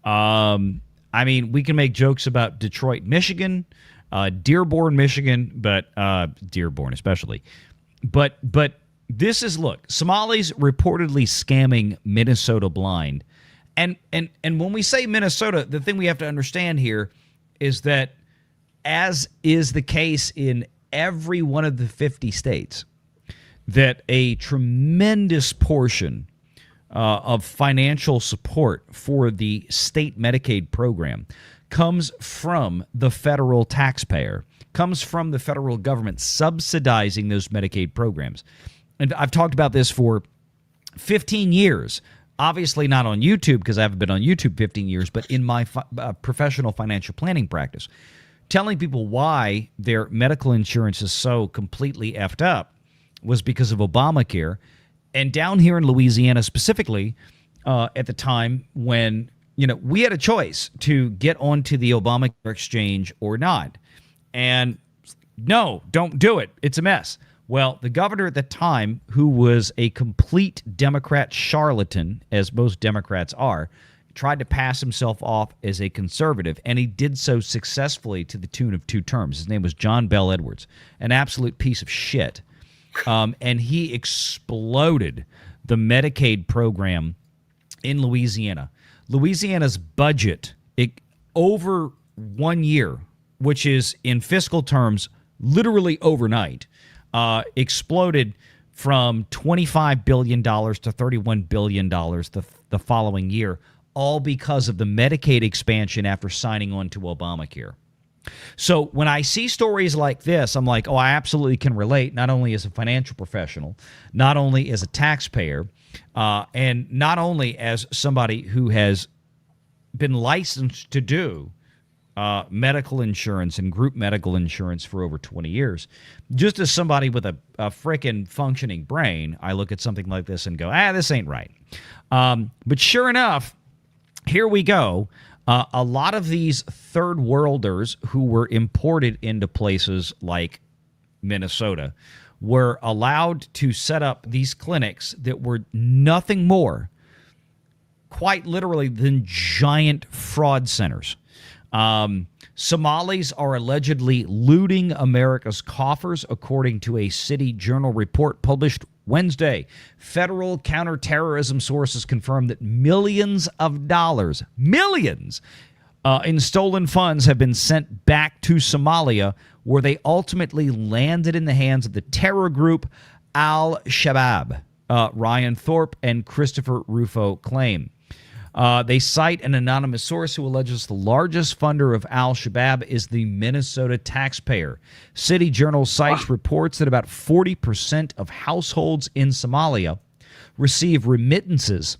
I mean, we can make jokes about Detroit, Michigan, Dearborn, Michigan, but Dearborn especially. But this is, look, Somalis reportedly scamming Minnesota blind. And when we say Minnesota, the thing we have to understand here is that, as is the case in every one of the 50 states, that a tremendous portion of financial support for the state Medicaid program comes from the federal taxpayer, comes from the federal government subsidizing those Medicaid programs. And I've talked about this for 15 years. Obviously not on YouTube, because I haven't been on YouTube 15 years, but in my professional financial planning practice, telling people why their medical insurance is so completely effed up was because of Obamacare. And down here in Louisiana specifically, at the time when, we had a choice to get onto the Obamacare exchange or not. And no, don't do it. It's a mess. Well, the governor at the time, who was a complete Democrat charlatan, as most Democrats are, tried to pass himself off as a conservative, and he did so successfully to the tune of 2 terms. His name was John Bell Edwards, an absolute piece of shit. And he exploded the Medicaid program in Louisiana. Louisiana's budget, over 1 year, which is in fiscal terms literally overnight, exploded from $25 billion to $31 billion the following year, all because of the Medicaid expansion after signing on to Obamacare. So when I see stories like this, I'm like, oh, I absolutely can relate, not only as a financial professional, not only as a taxpayer, and not only as somebody who has been licensed to do medical insurance and group medical insurance for over 20 years. Just as somebody with a frickin' functioning brain, I look at something like this and go, this ain't right. But sure enough, here we go. A lot of these third worlders who were imported into places like Minnesota were allowed to set up these clinics that were nothing more, quite literally, than giant fraud centers. Somalis are allegedly looting America's coffers, according to a City Journal report published Wednesday. Federal counterterrorism sources confirmed that millions of dollars, in stolen funds have been sent back to Somalia, where they ultimately landed in the hands of the terror group Al-Shabaab, Ryan Thorpe and Christopher Rufo claim. They cite an anonymous source who alleges the largest funder of Al-Shabaab is the Minnesota taxpayer. City Journal cites reports that about 40% of households in Somalia receive remittances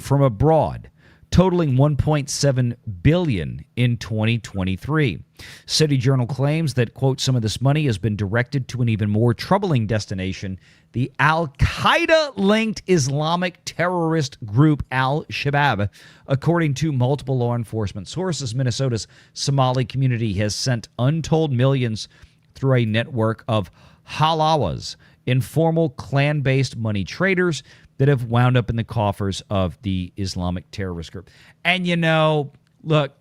from abroad, totaling $1.7 billion in 2023. City Journal claims that, quote, some of this money has been directed to an even more troubling destination, the Al-Qaeda-linked Islamic terrorist group Al-Shabaab. According to multiple law enforcement sources, Minnesota's Somali community has sent untold millions through a network of halawas, informal clan-based money traders that have wound up in the coffers of the Islamic terrorist group. And, look,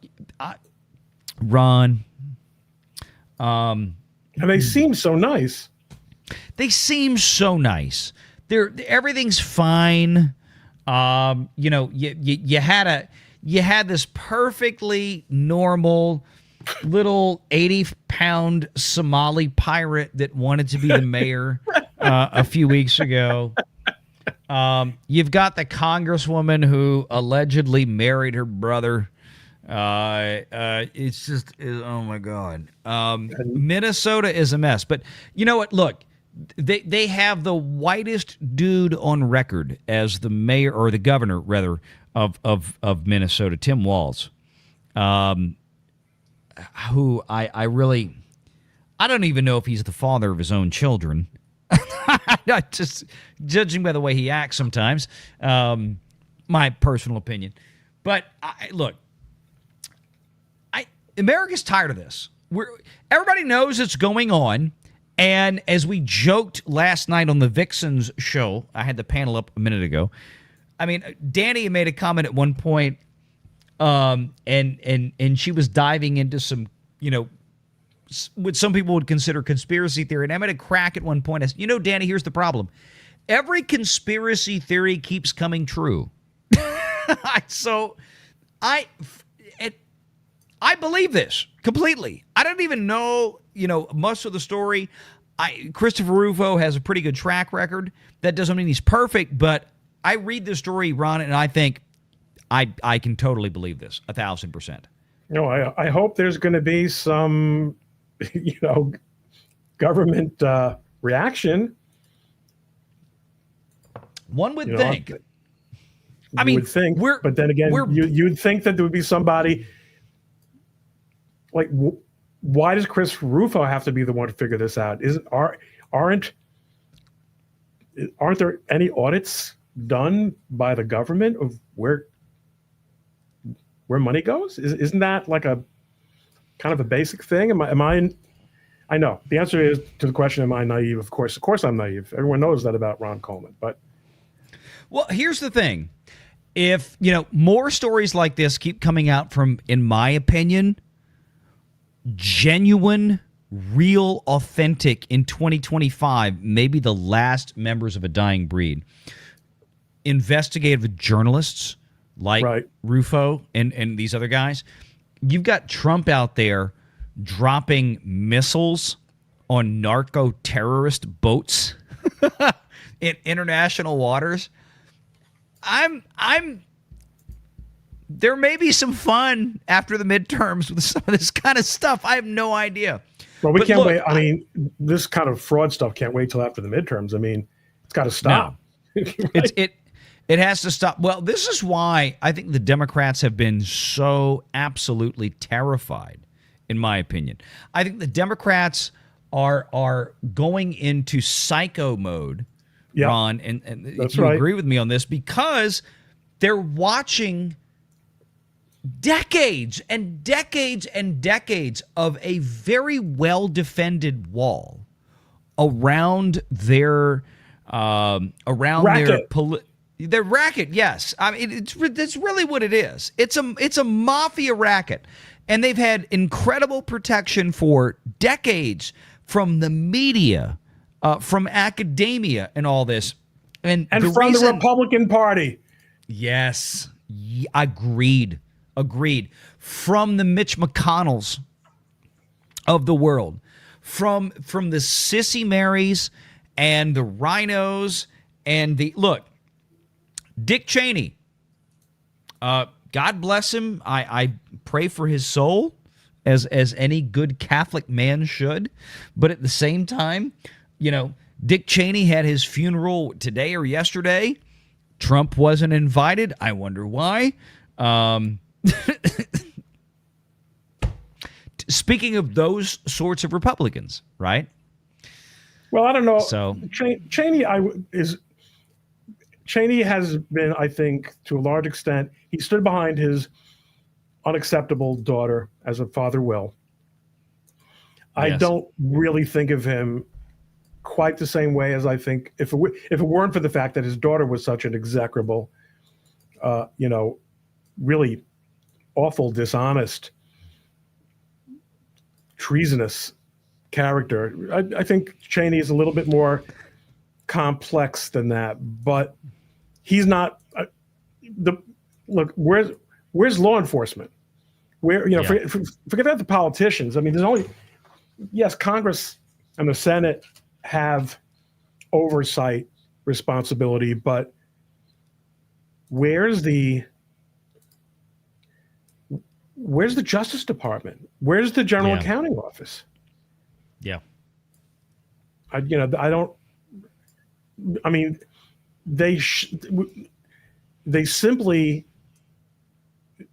Ron. And they seem so nice. They seem so nice. Everything's fine. You had this perfectly normal little 80-pound Somali pirate that wanted to be the mayor a few weeks ago. You've got the congresswoman who allegedly married her brother. It's just, oh my God. Minnesota is a mess. But you know what? Look, they have the whitest dude on record as the mayor, or the governor rather, of Minnesota, Tim Walz, who I don't even know if he's the father of his own children. Not just judging by the way he acts sometimes. My personal opinion. But look, America's tired of this. Everybody knows it's going on. And as we joked last night on the Vixens show, I had the panel up a minute ago. I mean, Danny made a comment at one point, and she was diving into some, what some people would consider conspiracy theory. And I made a crack at one point. I said, Danny, here's the problem. Every conspiracy theory keeps coming true. So I believe this completely. I don't even know, much of the story. Christopher Rufo has a pretty good track record. That doesn't mean he's perfect, but I read the story, Ron, and I think I can totally believe this 1,000%. I hope there's going to be some, government reaction. One would think. Would think, but then again, you'd think that there would be somebody like. Why does Chris Rufo have to be the one to figure this out? Aren't there any audits done by the government of where money goes? Isn't that like a kind of a basic thing? Am I? I know the answer is to the question. Am I naive? Of course, I'm naive. Everyone knows that about Ron Coleman. But well, here's the thing: if more stories like this keep coming out from, in my opinion, genuine, real, authentic in 2025, maybe the last members of a dying breed, investigative journalists like Rufo and these other guys. You've got Trump out there dropping missiles on narco-terrorist boats in international waters. There may be some fun after the midterms with some of this kind of stuff. I have no idea. Well, we can't wait. I mean, this kind of fraud stuff can't wait till after the midterms. I mean, it's got to stop. No. It has to stop. Well, this is why I think the Democrats have been so absolutely terrified, in my opinion. I think the Democrats are going into psycho mode, Ron, and you agree with me on this, because they're watching decades and decades and decades of a very well-defended wall around their their racket. Yes, I mean it's really what it is. It's a mafia racket, and they've had incredible protection for decades from the media, from academia, and all this, and from the Republican Party. Yes, agreed. From the Mitch McConnells of the world, from the Sissy Marys and the Rhinos and Dick Cheney. God bless him. I pray for his soul, as any good Catholic man should. But at the same time, Dick Cheney had his funeral today or yesterday. Trump wasn't invited. I wonder why. Speaking of those sorts of Republicans, right? Well, I don't know. So Cheney has been, I think, to a large extent, he stood behind his unacceptable daughter as a father will. I don't really think of him quite the same way as I think if it weren't for the fact that his daughter was such an execrable, really awful, dishonest, treasonous character. I think Cheney is a little bit more complex than that, but he's not. Where's law enforcement? Forget about the politicians. I mean, Congress and the Senate have oversight responsibility, but where's the Justice Department? Where's the General Accounting Office? Yeah. They simply,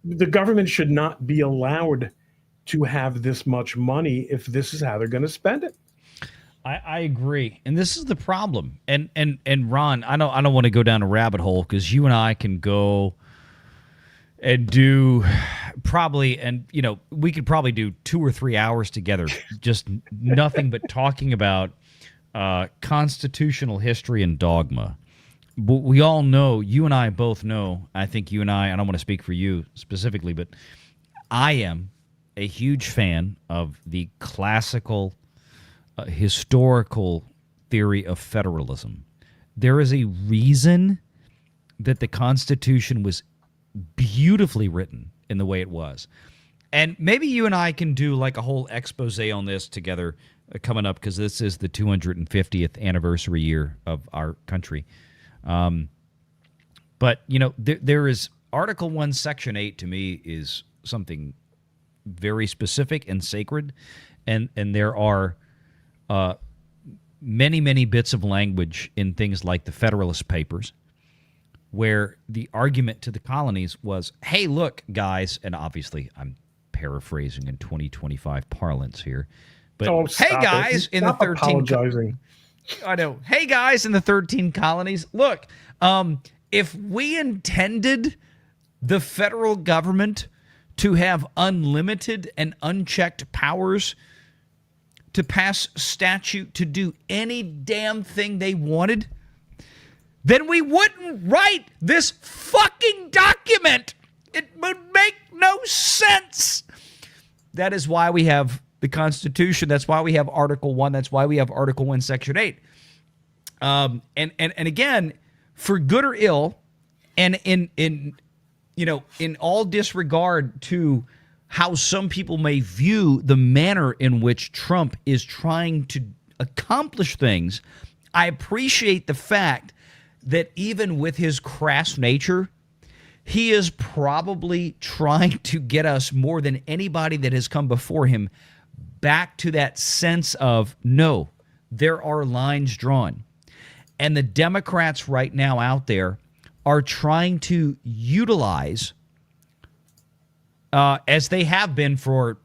the government should not be allowed to have this much money if this is how they're going to spend it. I agree, and this is the problem. And Ron, I don't want to go down a rabbit hole because you and I can go and do probably, and we could probably do 2 or 3 hours together, just nothing but talking about constitutional history and dogma. But we all know, you and I both know, I think you and I don't want to speak for you specifically, but I am a huge fan of the classical, historical theory of federalism. There is a reason that the Constitution was beautifully written in the way it was. And maybe you and I can do like a whole expose on this together coming up, because this is the 250th anniversary year of our country. But, there is Article 1, Section 8 to me is something very specific and sacred. And there are many, many bits of language in things like the Federalist Papers where the argument to the colonies was, hey, look, guys, and obviously I'm paraphrasing in 2025 parlance here, but hey, guys, in the 13 I know. Hey, guys, in the 13 colonies, look, if we intended the federal government to have unlimited and unchecked powers to pass statute to do any damn thing they wanted, then we wouldn't write this fucking document. It would make no sense. That is why we have the Constitution. That's why we have Article 1. That's why we have Article 1, Section 8. And again, for good or ill, and in all disregard to how some people may view the manner in which Trump is trying to accomplish things, I appreciate the fact that even with his crass nature, he is probably trying to get us more than anybody that has come before him back to that sense of, no, there are lines drawn. And the Democrats right now out there are trying to utilize, as they have been for,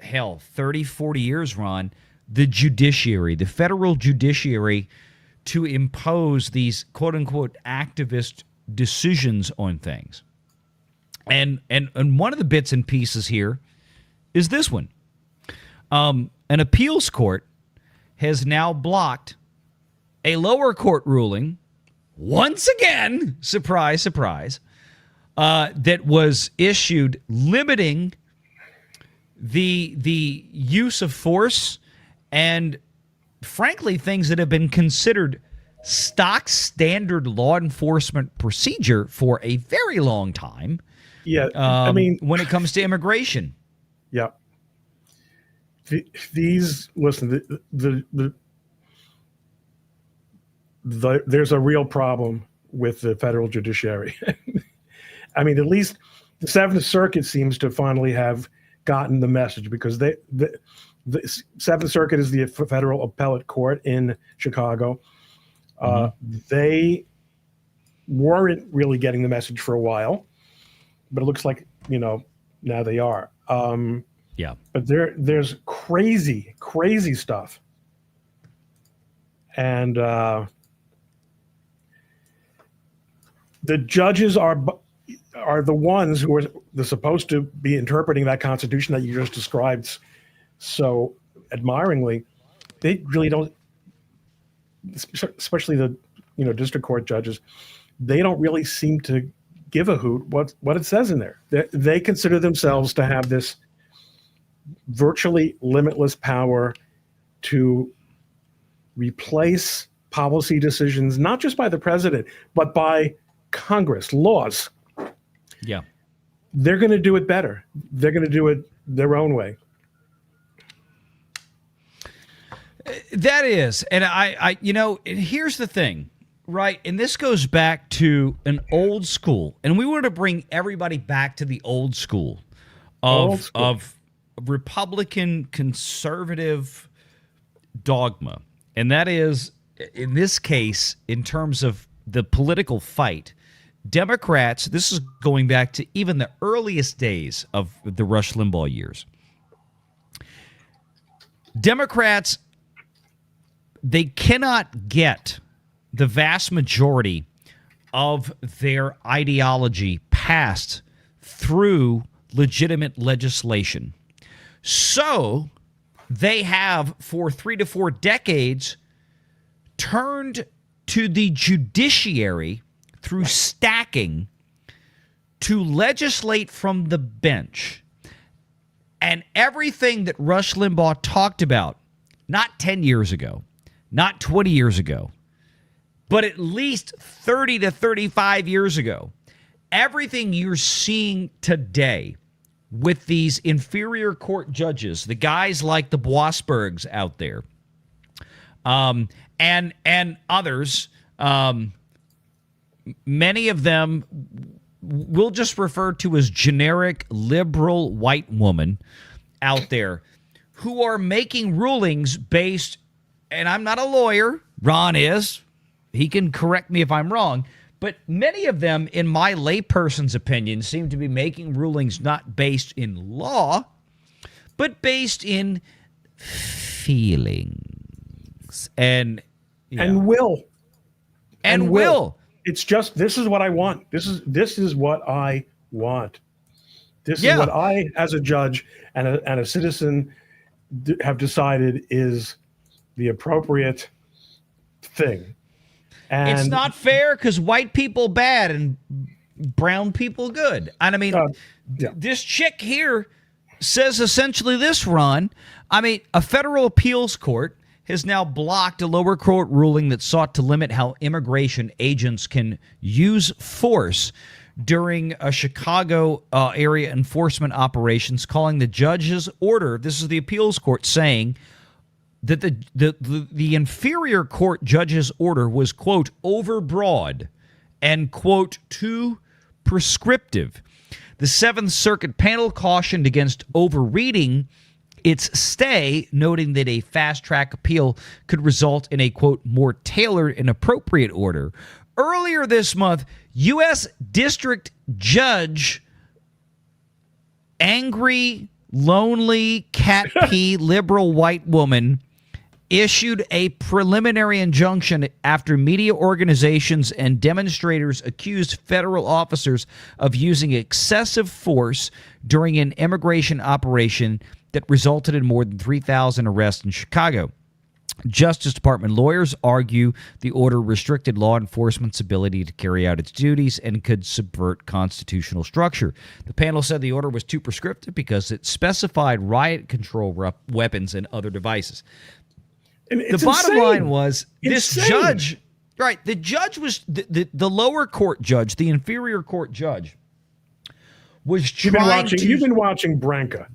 30, 40 years, Ron, the judiciary, the federal judiciary, to impose these quote-unquote activist decisions on things. And one of the bits and pieces here is this one. An appeals court has now blocked a lower court ruling, once again, surprise, surprise, that was issued limiting the use of force and, frankly, things that have been considered stock standard law enforcement procedure for a very long time. Yeah, when it comes to immigration. Yeah. There's a real problem with the federal judiciary. I mean, at least the Seventh Circuit seems to finally have gotten the message, because the Seventh Circuit is the federal appellate court in Chicago. They weren't really getting the message for a while, but it looks like, now they are. Yeah. But there's crazy stuff. And the judges are the ones who are supposed to be interpreting that Constitution that you just described so admiringly. They really don't, especially the district court judges. They don't really seem to give a hoot what it says in there. They consider themselves to have this virtually limitless power to replace policy decisions, not just by the president, but by Congress, laws. Yeah. They're going to do it better. They're going to do it their own way. That is. And I here's the thing, right? And this goes back to an old school. And we want to bring everybody back to the old school of Republican conservative dogma. And that is, in this case, in terms of the political fight, Democrats, this is going back to even the earliest days of the Rush Limbaugh years. Democrats they cannot get the vast majority of their ideology passed through legitimate legislation. So they have, for 3 to 4 decades, turned to the judiciary through stacking to legislate from the bench. And everything that Rush Limbaugh talked about, not 10 years ago, not 20 years ago, but at least 30 to 35 years ago, everything you're seeing today with these inferior court judges, the guys like the Boasbergs out there, and others, many of them we'll just refer to as generic liberal white woman out there who are making rulings based, and I'm not a lawyer, Ron is, he can correct me if I'm wrong, but many of them, in my layperson's opinion, seem to be making rulings not based in law, but based in feelings and will. And will. It's just, this is what I want. This is what I want. This is what I, as a judge and a citizen, have decided is the appropriate thing. And it's not fair because white people bad and brown people good. And I mean, this chick here says essentially this, Ron. I mean, a federal appeals court has now blocked a lower court ruling that sought to limit how immigration agents can use force during a Chicago area enforcement operations, calling the judge's order, this is the appeals court, saying that the inferior court judge's order was, quote, overbroad and, quote, too prescriptive. The Seventh Circuit panel cautioned against overreading its stay, noting that a fast-track appeal could result in a, quote, more tailored and appropriate order. Earlier this month, U.S. District Judge, angry, lonely, cat pee, liberal white woman, issued a preliminary injunction after media organizations and demonstrators accused federal officers of using excessive force during an immigration operation that resulted in more than 3,000 arrests in Chicago. Justice Department lawyers argue the order restricted law enforcement's ability to carry out its duties and could subvert constitutional structure. The panel said the order was too prescriptive because it specified riot control weapons and other devices. The bottom line was this judge, right? The judge was the lower court judge, the inferior court judge, was trying to. You've been watching Branca.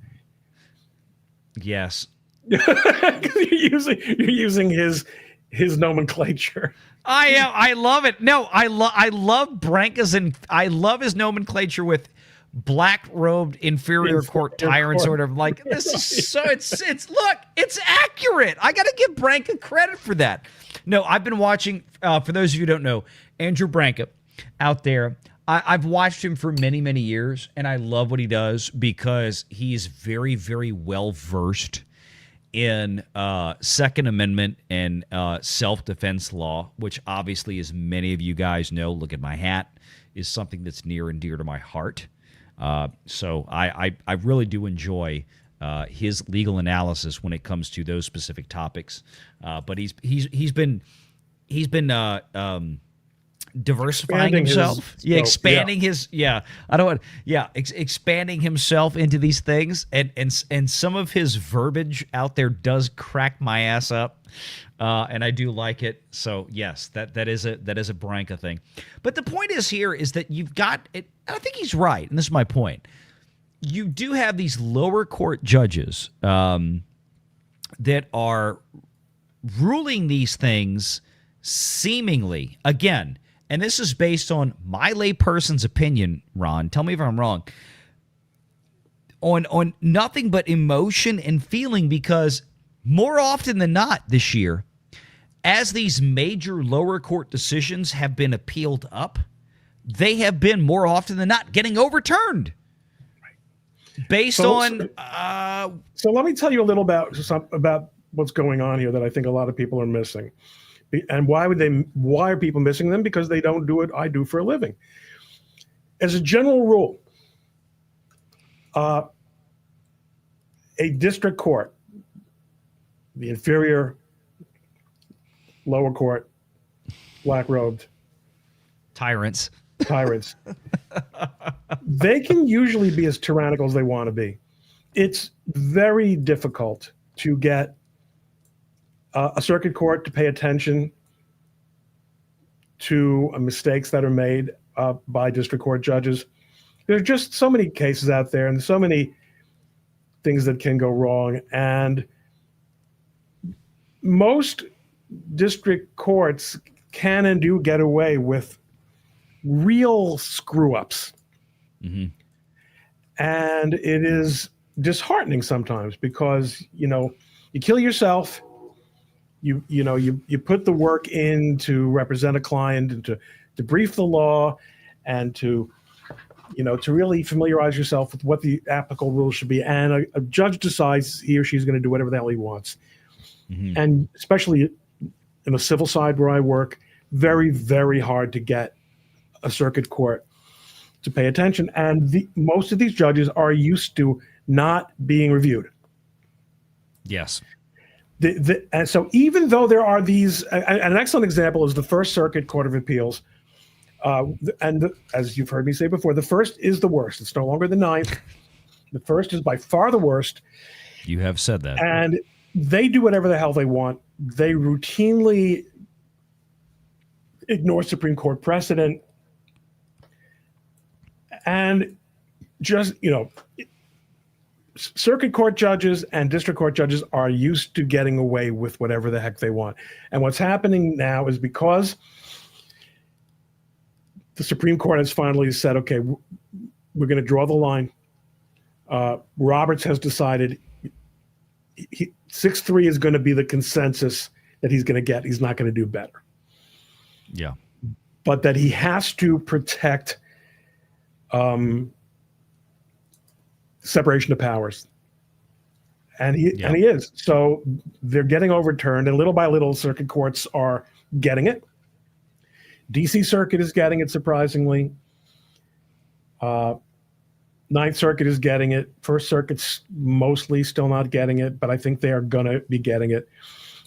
Yes. you're using his nomenclature. I love it. No, I love Branca's, and I love his nomenclature with black-robed inferior court tyrant, sort of like this is so it's look, it's accurate. I got to give Branca credit for that. No, I've been watching, for those of you who don't know, Andrew Branca out there. I've watched him for many, many years, and I love what he does because he's very, very well versed in Second Amendment and self-defense law, which obviously, as many of you guys know, look at my hat, is something that's near and dear to my heart. So I really do enjoy his legal analysis when it comes to those specific topics. But he's been diversifying himself, expanding expanding himself into these things, and some of his verbiage out there does crack my ass up, and I do like it. So yes, that is a Branca thing. But the point is that you've got it. I think he's right, and this is my point. You do have these lower court judges that are ruling these things seemingly, again, and this is based on my layperson's opinion, Ron, tell me if I'm wrong, on nothing but emotion and feeling, because more often than not this year, as these major lower court decisions have been appealed up, they have been more often than not getting overturned. Based on... So let me tell you a little about what's going on here that I think a lot of people are missing. And why are people missing them? Because they don't do what I do for a living. As a general rule, a district court, the inferior, lower court, black-robed Tyrants. They can usually be as tyrannical as they want to be. It's very difficult to get a circuit court to pay attention to mistakes that are made by district court judges. There are just so many cases out there and so many things that can go wrong. And most district courts can and do get away with real screw-ups. Mm-hmm. And it is disheartening sometimes because, you kill yourself, you put the work in to represent a client and to brief the law and to really familiarize yourself with what the applicable rules should be. And a judge decides he or she's going to do whatever the hell he wants. Mm-hmm. And especially in the civil side where I work, very, very hard to get a circuit court to pay attention. And most of these judges are used to not being reviewed. Yes. And so even though there are these, an excellent example is the First Circuit Court of Appeals. As you've heard me say before, the first is the worst. It's no longer the ninth. The first is by far the worst. You have said that. And they do whatever the hell they want. They routinely ignore Supreme Court precedent. And just, circuit court judges and district court judges are used to getting away with whatever the heck they want. And what's happening now is because the Supreme Court has finally said, okay, we're going to draw the line. Roberts has decided 6-3 is going to be the consensus that he's going to get. He's not going to do better. Yeah. But that he has to protect separation of powers. And he is. So they're getting overturned, and little by little, circuit courts are getting it. DC Circuit is getting it, surprisingly. Ninth Circuit is getting it. First Circuit's mostly still not getting it, but I think they are going to be getting it.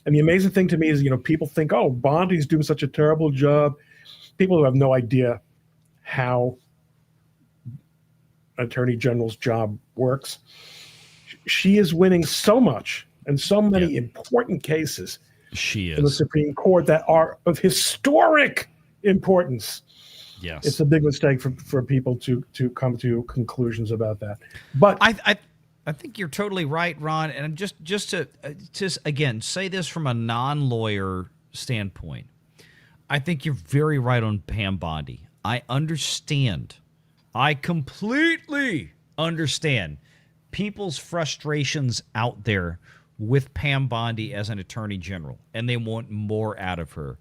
And the amazing thing to me is, people think, oh, Bondi's doing such a terrible job. People who have no idea how Attorney General's job works. She is winning so much and so many important cases in the Supreme Court that are of historic importance. Yes. It's a big mistake for people to come to conclusions about that. But I think you're totally right, Ron. And just to again say this from a non-lawyer standpoint, I think you're very right on Pam Bondi. I understand. I completely understand people's frustrations out there with Pam Bondi as an attorney general, and they want more out of her.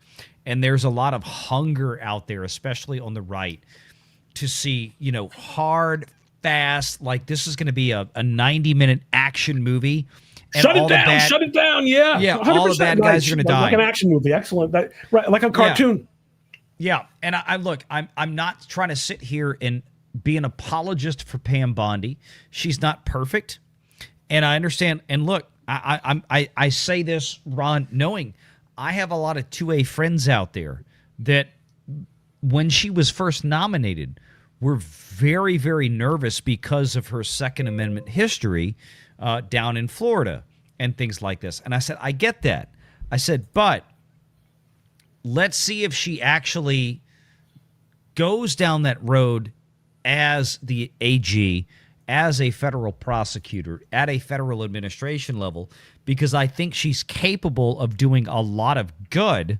And there's a lot of hunger out there, especially on the right, to see, hard, fast, like this is going to be a 90-minute action movie. And shut it down. Yeah. Yeah. All the bad guys are going to die. Like an action movie. Excellent. Right. Like a cartoon. Yeah. And I'm not trying to sit here and be an apologist for Pam Bondi. She's not perfect. And I understand. And look, I say this, Ron, knowing I have a lot of 2A friends out there that when she was first nominated were very, very nervous because of her Second Amendment history down in Florida and things like this. And I said, I get that. I said, but let's see if she actually goes down that road as the AG, as a federal prosecutor, at a federal administration level, because I think she's capable of doing a lot of good.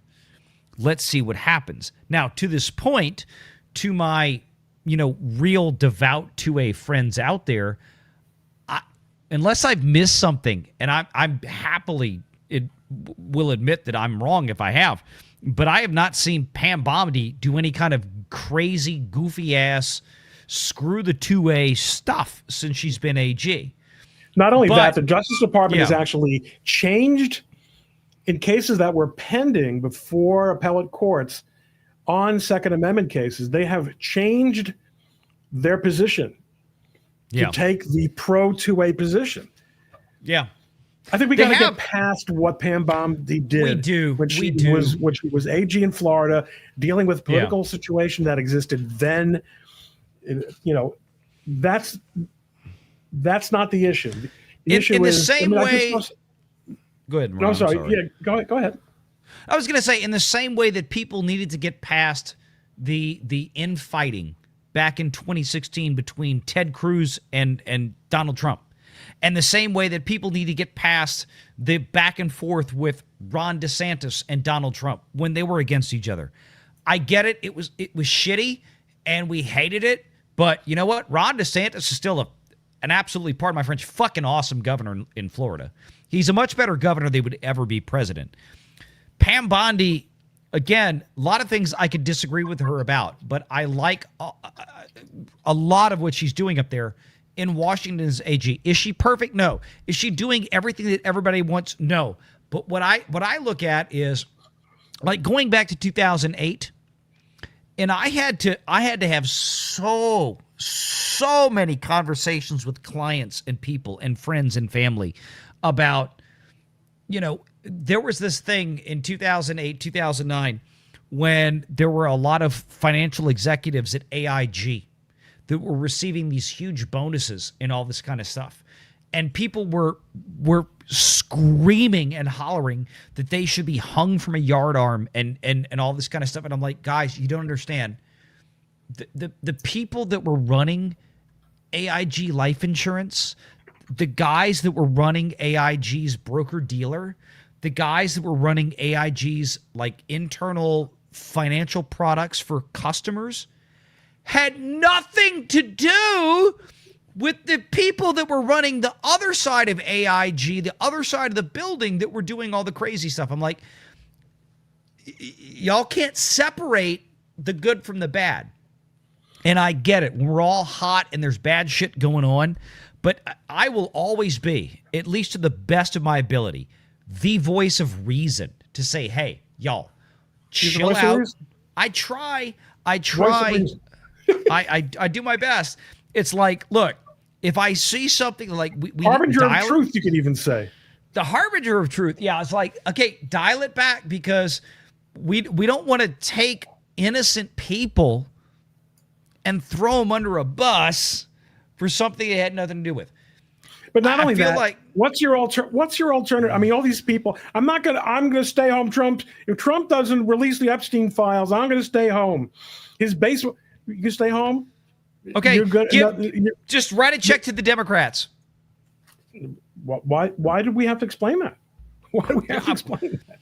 Let's see what happens. Now, to this point, to my, real devout 2A friends out there, unless I've missed something, and I'm happily will admit that I'm wrong if I have, but I have not seen Pam Bondi do any kind of crazy, goofy ass, screw the 2A stuff since she's been AG. Not only But- that, the Justice Department has Yeah. actually changed in cases that were pending before appellate courts on Second Amendment cases. They have changed their position to Yeah. take the pro 2A position. Yeah. I think we They got to have- get past what Pam Bondi did. We do. When she We do. was AG in Florida, dealing with political situation that existed then. You know, that's not the issue. The issue in the is same I way. just- Go ahead, Ron, no, I'm sorry. Yeah, go ahead. I was going to say, in the same way that people needed to get past the infighting back in 2016 between Ted Cruz and Donald Trump, and the same way that people need to get past the back and forth with Ron DeSantis and Donald Trump when they were against each other. I get it. It was shitty, and we hated it. But you know what? Ron DeSantis is still an absolutely, pardon my French, fucking awesome governor in Florida. He's a much better governor than would ever be president. Pam Bondi, again, a lot of things I could disagree with her about, but I like a lot of what she's doing up there in Washington as AG. Is she perfect? No. Is she doing everything that everybody wants? No. But what I look at is, like, going back to 2008, and I had to have so many conversations with clients and people and friends and family about, you know, there was this thing in 2008, 2009, when there were a lot of financial executives at AIG that were receiving these huge bonuses and all this kind of stuff. And people were screaming and hollering that they should be hung from a yardarm and all this kind of stuff. And I'm like, guys, you don't understand. The people that were running AIG life insurance, the guys that were running AIG's broker dealer, the guys that were running AIG's like internal financial products for customers had nothing to do with the people that were running the other side of AIG, the other side of the building that were doing all the crazy stuff. I'm like, y'all can't separate the good from the bad. And I get it. We're all hot and there's bad shit going on. But I will always be, at least to the best of my ability, the voice of reason to say, hey, y'all, chill out. I try. I do my best. It's like, look, if I see something like we Harbinger of truth, you could even say. The harbinger of truth. Yeah, it's like, okay, dial it back, because we don't want to take innocent people and throw them under a bus for something they had nothing to do with. But not only that, like, what's your alternative? I mean, all these people. I'm gonna stay home. Trump. If Trump doesn't release the Epstein files, I'm gonna stay home. His base. You stay home. Okay. You're good. Just write a check to the Democrats. Why did we have to explain that? Why do we have to explain that?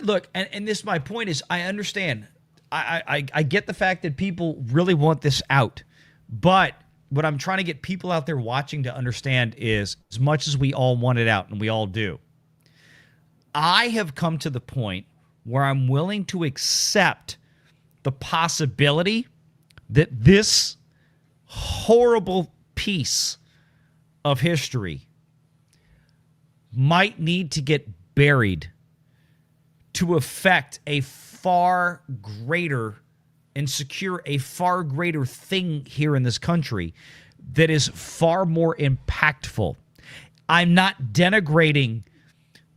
Look, and this, my point is, I understand. I get the fact that people really want this out, but what I'm trying to get people out there watching to understand is, as much as we all want it out, and we all do, I have come to the point where I'm willing to accept the possibility that this horrible piece of history might need to get buried to affect a far greater and secure a far greater thing here in this country that is far more impactful. I'm not denigrating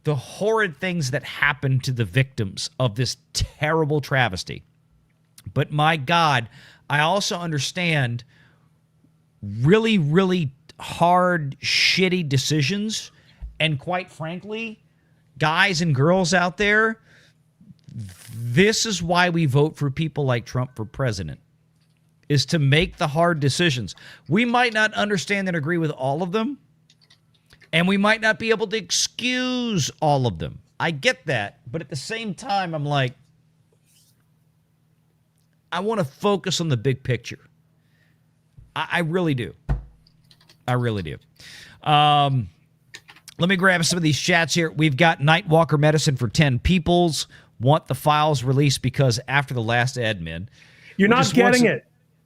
the horrid things that happened to the victims of this terrible travesty. But my God, I also understand really, really hard, shitty decisions. And quite frankly, guys and girls out there, this is why we vote for people like Trump for president, is to make the hard decisions. We might not understand and agree with all of them, and we might not be able to excuse all of them. I get that. But at the same time, I'm like, I want to focus on the big picture. I really do. I really do. Let me grab some of these chats here. We've got Nightwalker Medicine for 10 Peoples. Want the files released because after the last admin. You're not getting it.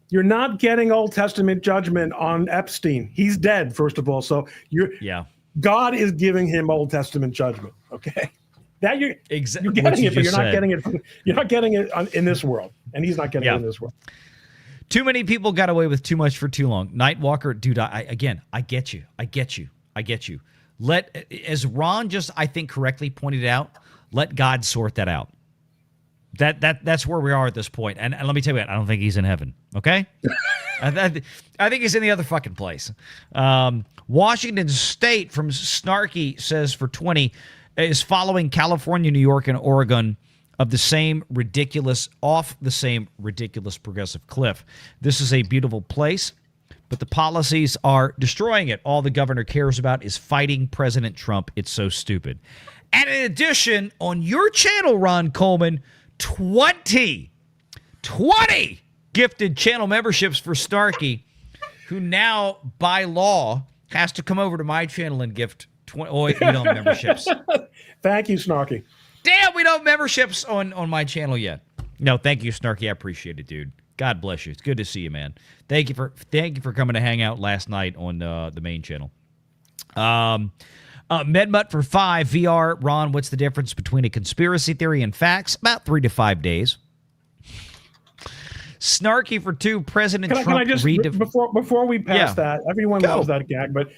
You're not getting Old Testament judgment on Epstein. He's dead, first of all. So God is giving him Old Testament judgment. Okay, that you're getting it, but you're not getting it. You're not getting it in this world, and he's not getting it in this world. Too many people got away with too much for too long. Nightwalker, dude. I get you. I get you. As Ron just, I think, correctly pointed out, let God sort that out. That's where we are at this point. And let me tell you what, I don't think he's in heaven. Okay? I think he's in the other fucking place. Washington State from Snarky says for 20 is following California, New York, and Oregon off the same ridiculous progressive cliff. This is a beautiful place, but the policies are destroying it. All the governor cares about is fighting President Trump. It's so stupid. And in addition, on your channel, Ron Coleman, 20 gifted channel memberships for Snarky, who now, by law, has to come over to my channel and gift 20. Oh, wait, we don't have memberships. Thank you, Snarky. Damn, we don't have memberships on my channel yet. No, thank you, Snarky. I appreciate it, dude. God bless you. It's good to see you, man. Thank you for coming to hang out last night on the main channel. MedMut for 5 VR. Ron, what's the difference between a conspiracy theory and facts? About 3 to 5 days. Snarky for 2. President Trump. Can I just before we pass that? Everyone loves that gag, but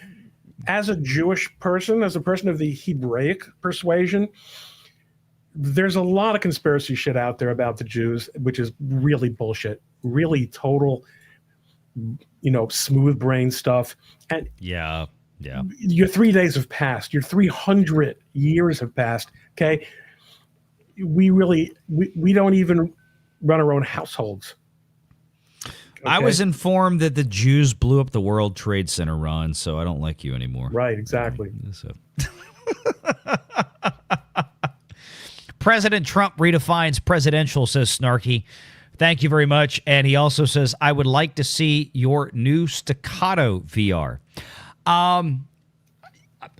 as a Jewish person, as a person of the Hebraic persuasion, there's a lot of conspiracy shit out there about the Jews, which is really bullshit, really total, smooth brain stuff. And yeah. Your 3 days have passed. Your 300 years have passed. Okay. We don't even run our own households. Okay? I was informed that the Jews blew up the World Trade Center, Ron, so I don't like you anymore. Right. Exactly. So. President Trump redefines presidential, says Snarky. Thank you very much. And he also says, I would like to see your new staccato VR. I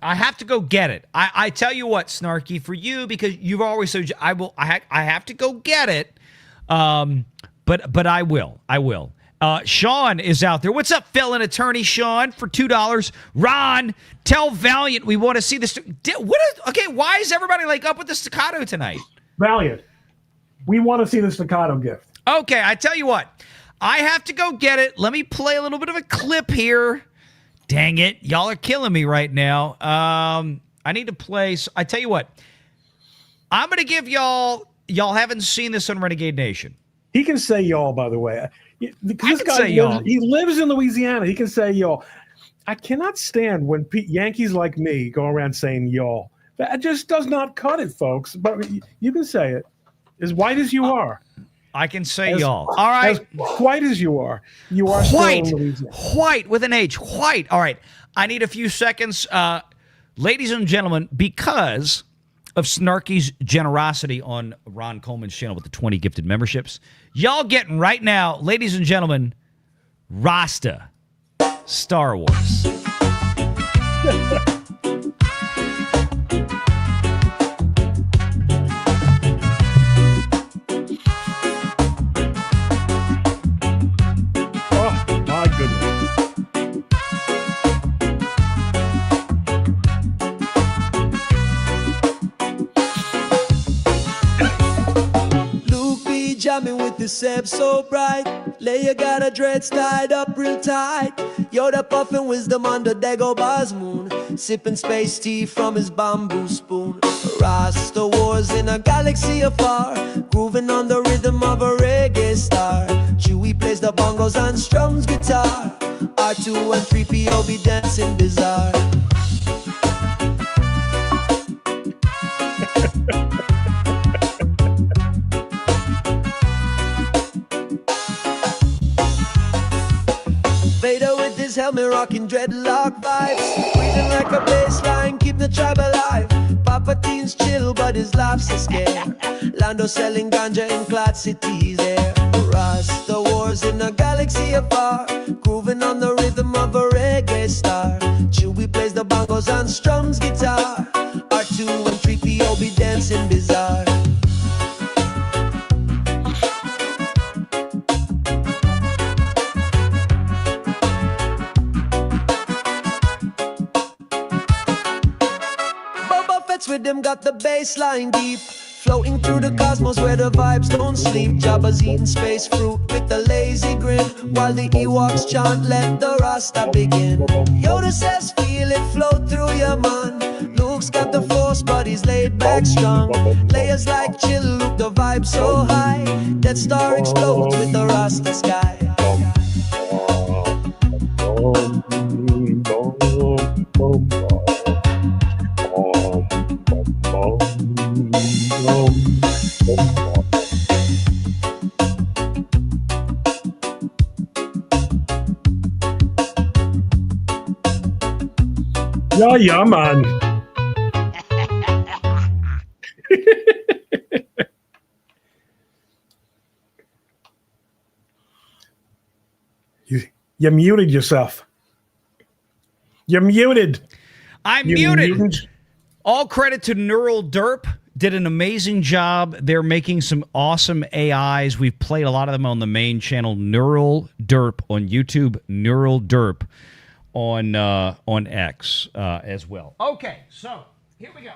have to go get it. I tell you what, Snarky, for you, because you've always said I have to go get it. But I will. Sean is out there. What's up, felon attorney Sean for $2? Ron, tell Valliant we want to see this. Okay, why is everybody up with the staccato tonight? Valliant, we want to see the staccato gift. Okay, I tell you what. I have to go get it. Let me play a little bit of a clip here. Dang it. Y'all are killing me right now. I need to play. I tell you what. I'm going to give y'all haven't seen this on Renegade Nation. He can say y'all, by the way. This guy he lives in Louisiana. He can say y'all. I cannot stand when Yankees like me go around saying y'all. That just does not cut it, folks. But you can say it. As white as you are. I can say y'all. All right. As white as you are. You are white. Still in Louisiana. White with an H. White. All right. I need a few seconds. Ladies and gentlemen, because of Snarky's generosity on Ron Coleman's channel with the 20 gifted memberships, y'all getting right now, ladies and gentlemen, Rasta Star Wars. Oh, my goodness. Jamming with the Seb so bright. Leia got her dreads tied up real tight. Yoda puffin' wisdom under Dagobah's moon, sipping space tea from his bamboo spoon. Rasta wars in a galaxy afar, grooving on the rhythm of a reggae star. Chewie plays the bongos and strums guitar. R2 and 3PO be dancing bizarre. Vader with his helmet rocking dreadlock vibes, breathing like a bass line, keep the tribe alive. Palpatine's chill but his life's a scare. Lando selling ganja in clad cities there. Rasta wars in a galaxy afar, grooving on the rhythm of a reggae star. Chewie plays the bongos and strums guitar. R2 and 3PO be dancing bizarre. got the bass line deep. Floating through the cosmos where the vibes don't sleep. Jabba's eating space fruit with a lazy grin, while the Ewoks chant, let the Rasta begin. Yoda says, feel it flow through your man. Luke's got the force, but he's laid back strong. Layers like chill, Luke, the vibe so high. Death Star explodes with the Rasta sky. Yeah, man. You muted yourself. You're muted. I'm You muted. mutant. All credit to Neural Derp. Did an amazing job. They're making some awesome AIs. We've played a lot of them on the main channel, Neural Derp on YouTube, Neural Derp on X as well. Okay, so here we go.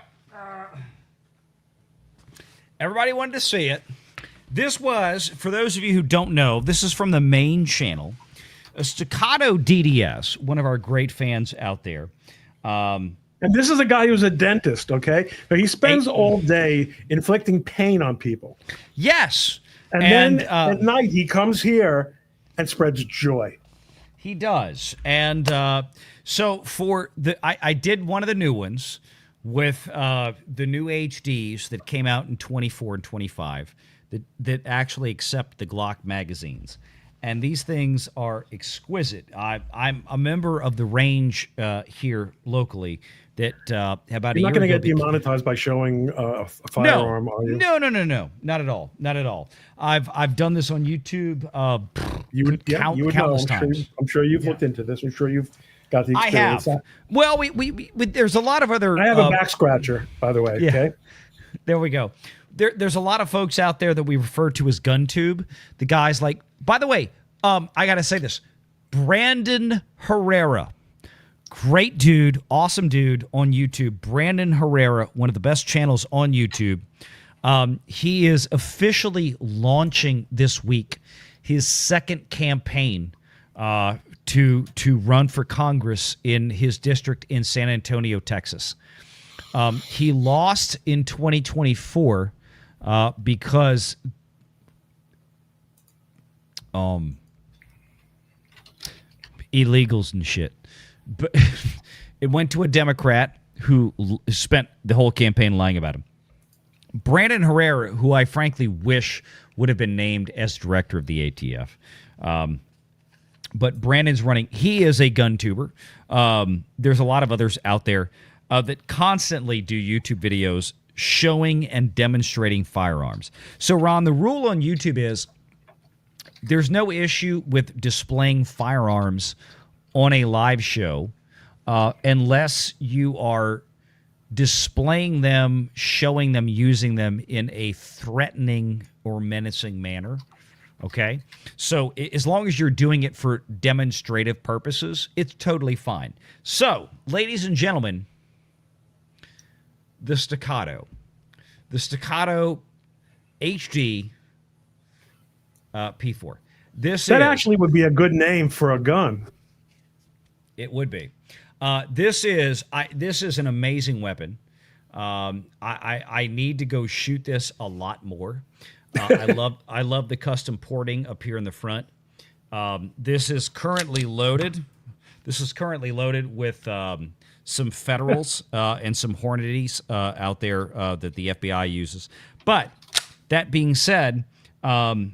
Everybody wanted to see it. This was, for those of you who don't know, this is from the main channel. A Staccato DDS, one of our great fans out there. And this is a guy who's a dentist, okay? So he spends all day inflicting pain on people. Yes. And then at night he comes here and spreads joy. He does. And so for the, I did one of the new ones with the new HDs that came out in 24 and 25 that actually accept the Glock magazines. And these things are exquisite. I'm a member of the range here locally that about You're a not year going to ago get demonetized by showing a firearm, are you? No, not at all, not at all. I've done this on YouTube. You would countless know. times. I'm sure you've looked into this. I'm sure you've got the experience. I have. Well, we there's a lot of other. I have a back scratcher, by the way. Yeah. Okay. There we go. There's a lot of folks out there that we refer to as GunTube. The guys like, by the way, I got to say this. Brandon Herrera. Great dude, awesome dude on YouTube. Brandon Herrera, one of the best channels on YouTube. He is officially launching this week his second campaign to run for Congress in his district in San Antonio, Texas. He lost in 2024 because illegals and shit. But it went to a Democrat who spent the whole campaign lying about him. Brandon Herrera, who I frankly wish would have been named as director of the ATF. But Brandon's running. He is a gun tuber. There's a lot of others out there that constantly do YouTube videos showing and demonstrating firearms. So, Ron, the rule on YouTube is there's no issue with displaying firearms on a live show unless you are displaying them, showing them, using them in a threatening or menacing manner. Okay? So as long as you're doing it for demonstrative purposes, it's totally fine. So, ladies and gentlemen, the Staccato. The Staccato HD P4. That actually would be a good name for a gun. It would be. This is an amazing weapon. I need to go shoot this a lot more. I love the custom porting up here in the front. This is currently loaded. This is currently loaded with some Federals and some Hornadies out there that the FBI uses. But that being said, it's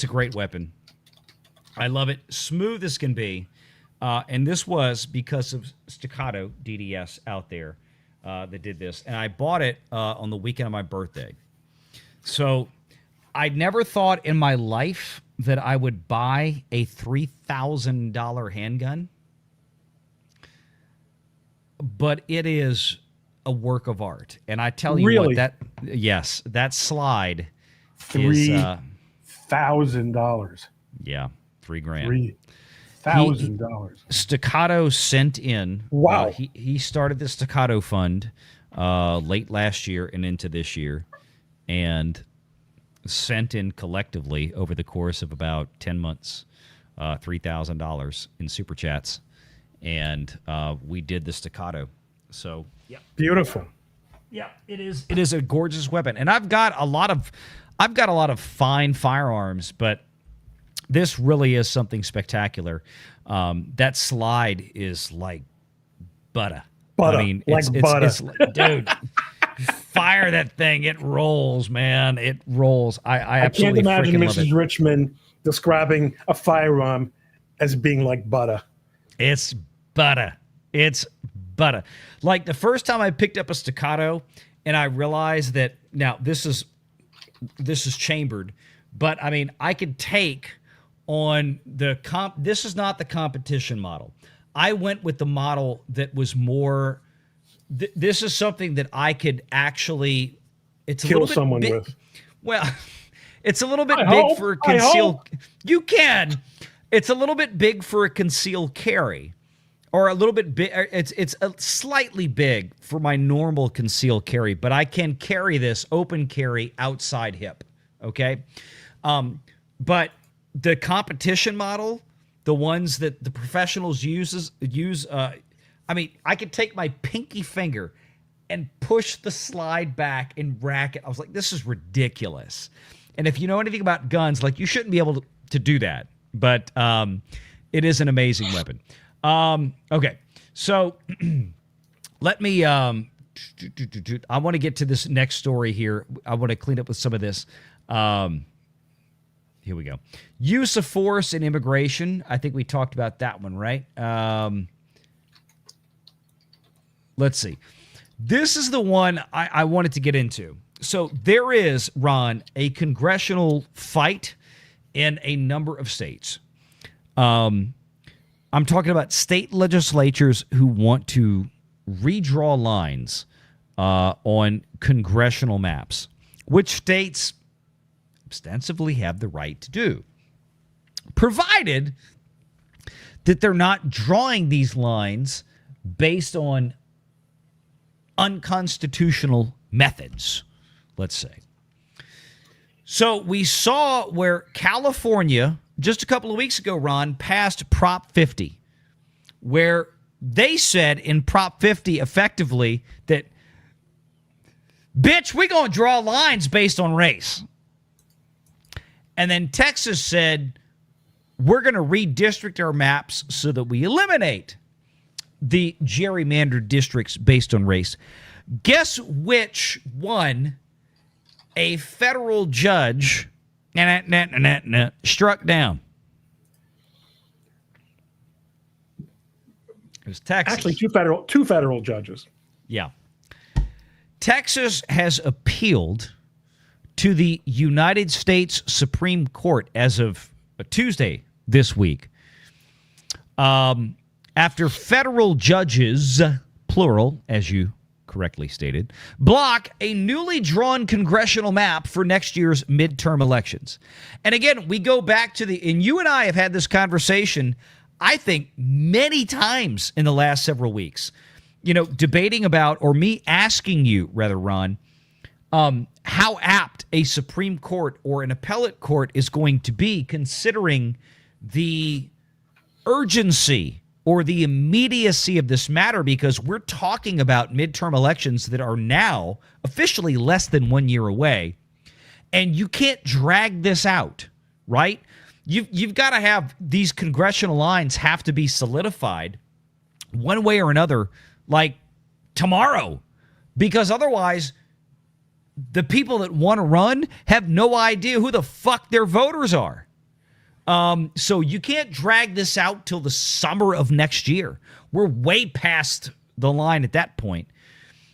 a great weapon. I love it. Smooth as can be. And this was because of Staccato DDS out there that did this. And I bought it on the weekend of my birthday. So I never thought in my life that I would buy a $3,000 handgun. But it is a work of art. And I tell you Really? what, that slide is $3,000. yeah, $3,000. $1,000. Staccato sent in. Wow. He started the Staccato Fund late last year and into this year, and sent in collectively over the course of about 10 months $3,000 in super chats, and we did the Staccato. So yeah, Beautiful. yeah, it is. It is a gorgeous weapon, and I've got a lot of fine firearms, but this really is something spectacular. That slide is like butter. Butter, I mean, like butter. it's dude. Fire that thing! It rolls, man. It rolls. I Can't absolutely imagine freaking love Mrs. it. Richmond describing a firearm as being like butter. It's butter. It's butter. Like the first time I picked up a Staccato, and I realized that now this is chambered, but I mean I could take on the This is not the competition model. I went with the model that was more. This is something that I could actually. It's a Kill little bit someone big, with. Well, it's a little bit I big hope, for a I concealed. hope. You can. It's a little bit big for a concealed carry, or a little bit big. It's a slightly big for my normal concealed carry, but I can carry this open carry outside hip. Okay, but the competition model, the ones that the professionals use. I mean, I could take my pinky finger and push the slide back and rack it. I was like, this is ridiculous. And if you know anything about guns, like you shouldn't be able to do that. But it is an amazing weapon. Okay, so let me. I want to get to this next story here. I want to clean up with some of this. Here we go. Use of force in immigration. I think we talked about that one, right? Let's see. This is the one I wanted to get into. So there is, Ron, a congressional fight in a number of states. I'm talking about state legislatures who want to redraw lines on congressional maps, which states ostensibly have the right to do, provided that they're not drawing these lines based on unconstitutional methods, let's say. So we saw where California, just a couple of weeks ago, Ron, passed Prop 50, where they said in Prop 50 effectively that, bitch, we're going to draw lines based on race. And then Texas said, we're going to redistrict our maps so that we eliminate the gerrymandered districts based on race. Guess which one a federal judge struck down? It was Texas. Actually, two federal judges. Yeah. Texas has appealed to the United States Supreme Court as of Tuesday this week. After federal judges, plural, as you correctly stated, block a newly drawn congressional map for next year's midterm elections. And again, we go back to and you and I have had this conversation, I think, many times in the last several weeks, debating about, or me asking you, rather, Ron, how apt a Supreme Court or an appellate court is going to be considering the urgency or the immediacy of this matter, because we're talking about midterm elections that are now officially less than 1 year away, and you can't drag this out, right? You've got to have these congressional lines have to be solidified one way or another, like tomorrow, because otherwise the people that want to run have no idea who the fuck their voters are. So you can't drag this out till the summer of next year. We're way past the line at that point.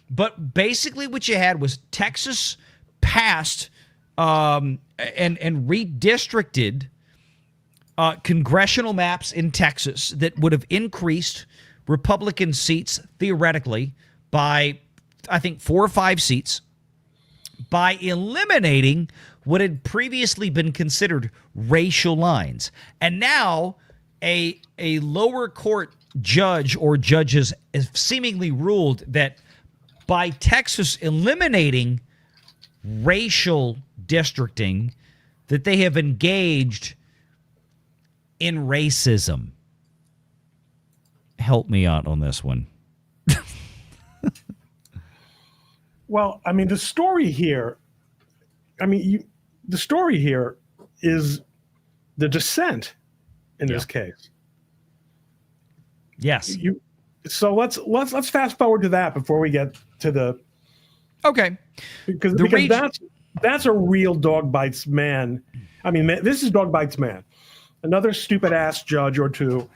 But basically what you had was Texas passed and redistricted congressional maps in Texas that would have increased Republican seats theoretically by, I think, 4 or 5 seats, by eliminating what had previously been considered racial lines. And now a lower court judge or judges have seemingly ruled that by Texas eliminating racial districting, that they have engaged in racism. Help me out on this one. Well, I mean, the story here is the dissent in this case. Yes. So let's fast forward to that before we get to the okay, because that's a real dog bites man. I mean, this is dog bites man. Another stupid ass judge or two.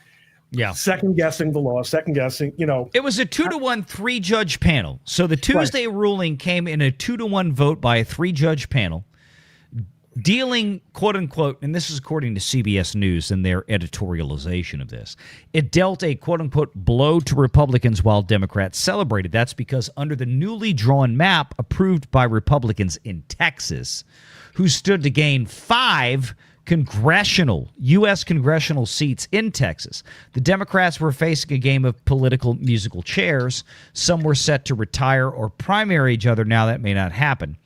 Yeah. Second guessing the law, It was a 2-1 3-judge panel. So the Tuesday ruling came in a 2-1 vote by a 3-judge panel, dealing, quote unquote, and this is according to CBS News and their editorialization of this, it dealt a quote unquote blow to Republicans while Democrats celebrated. That's because under the newly drawn map approved by Republicans in Texas, who stood to gain 5 U.S. congressional seats in Texas, the Democrats were facing a game of political musical chairs. Some were set to retire or primary each other. Now that may not happen.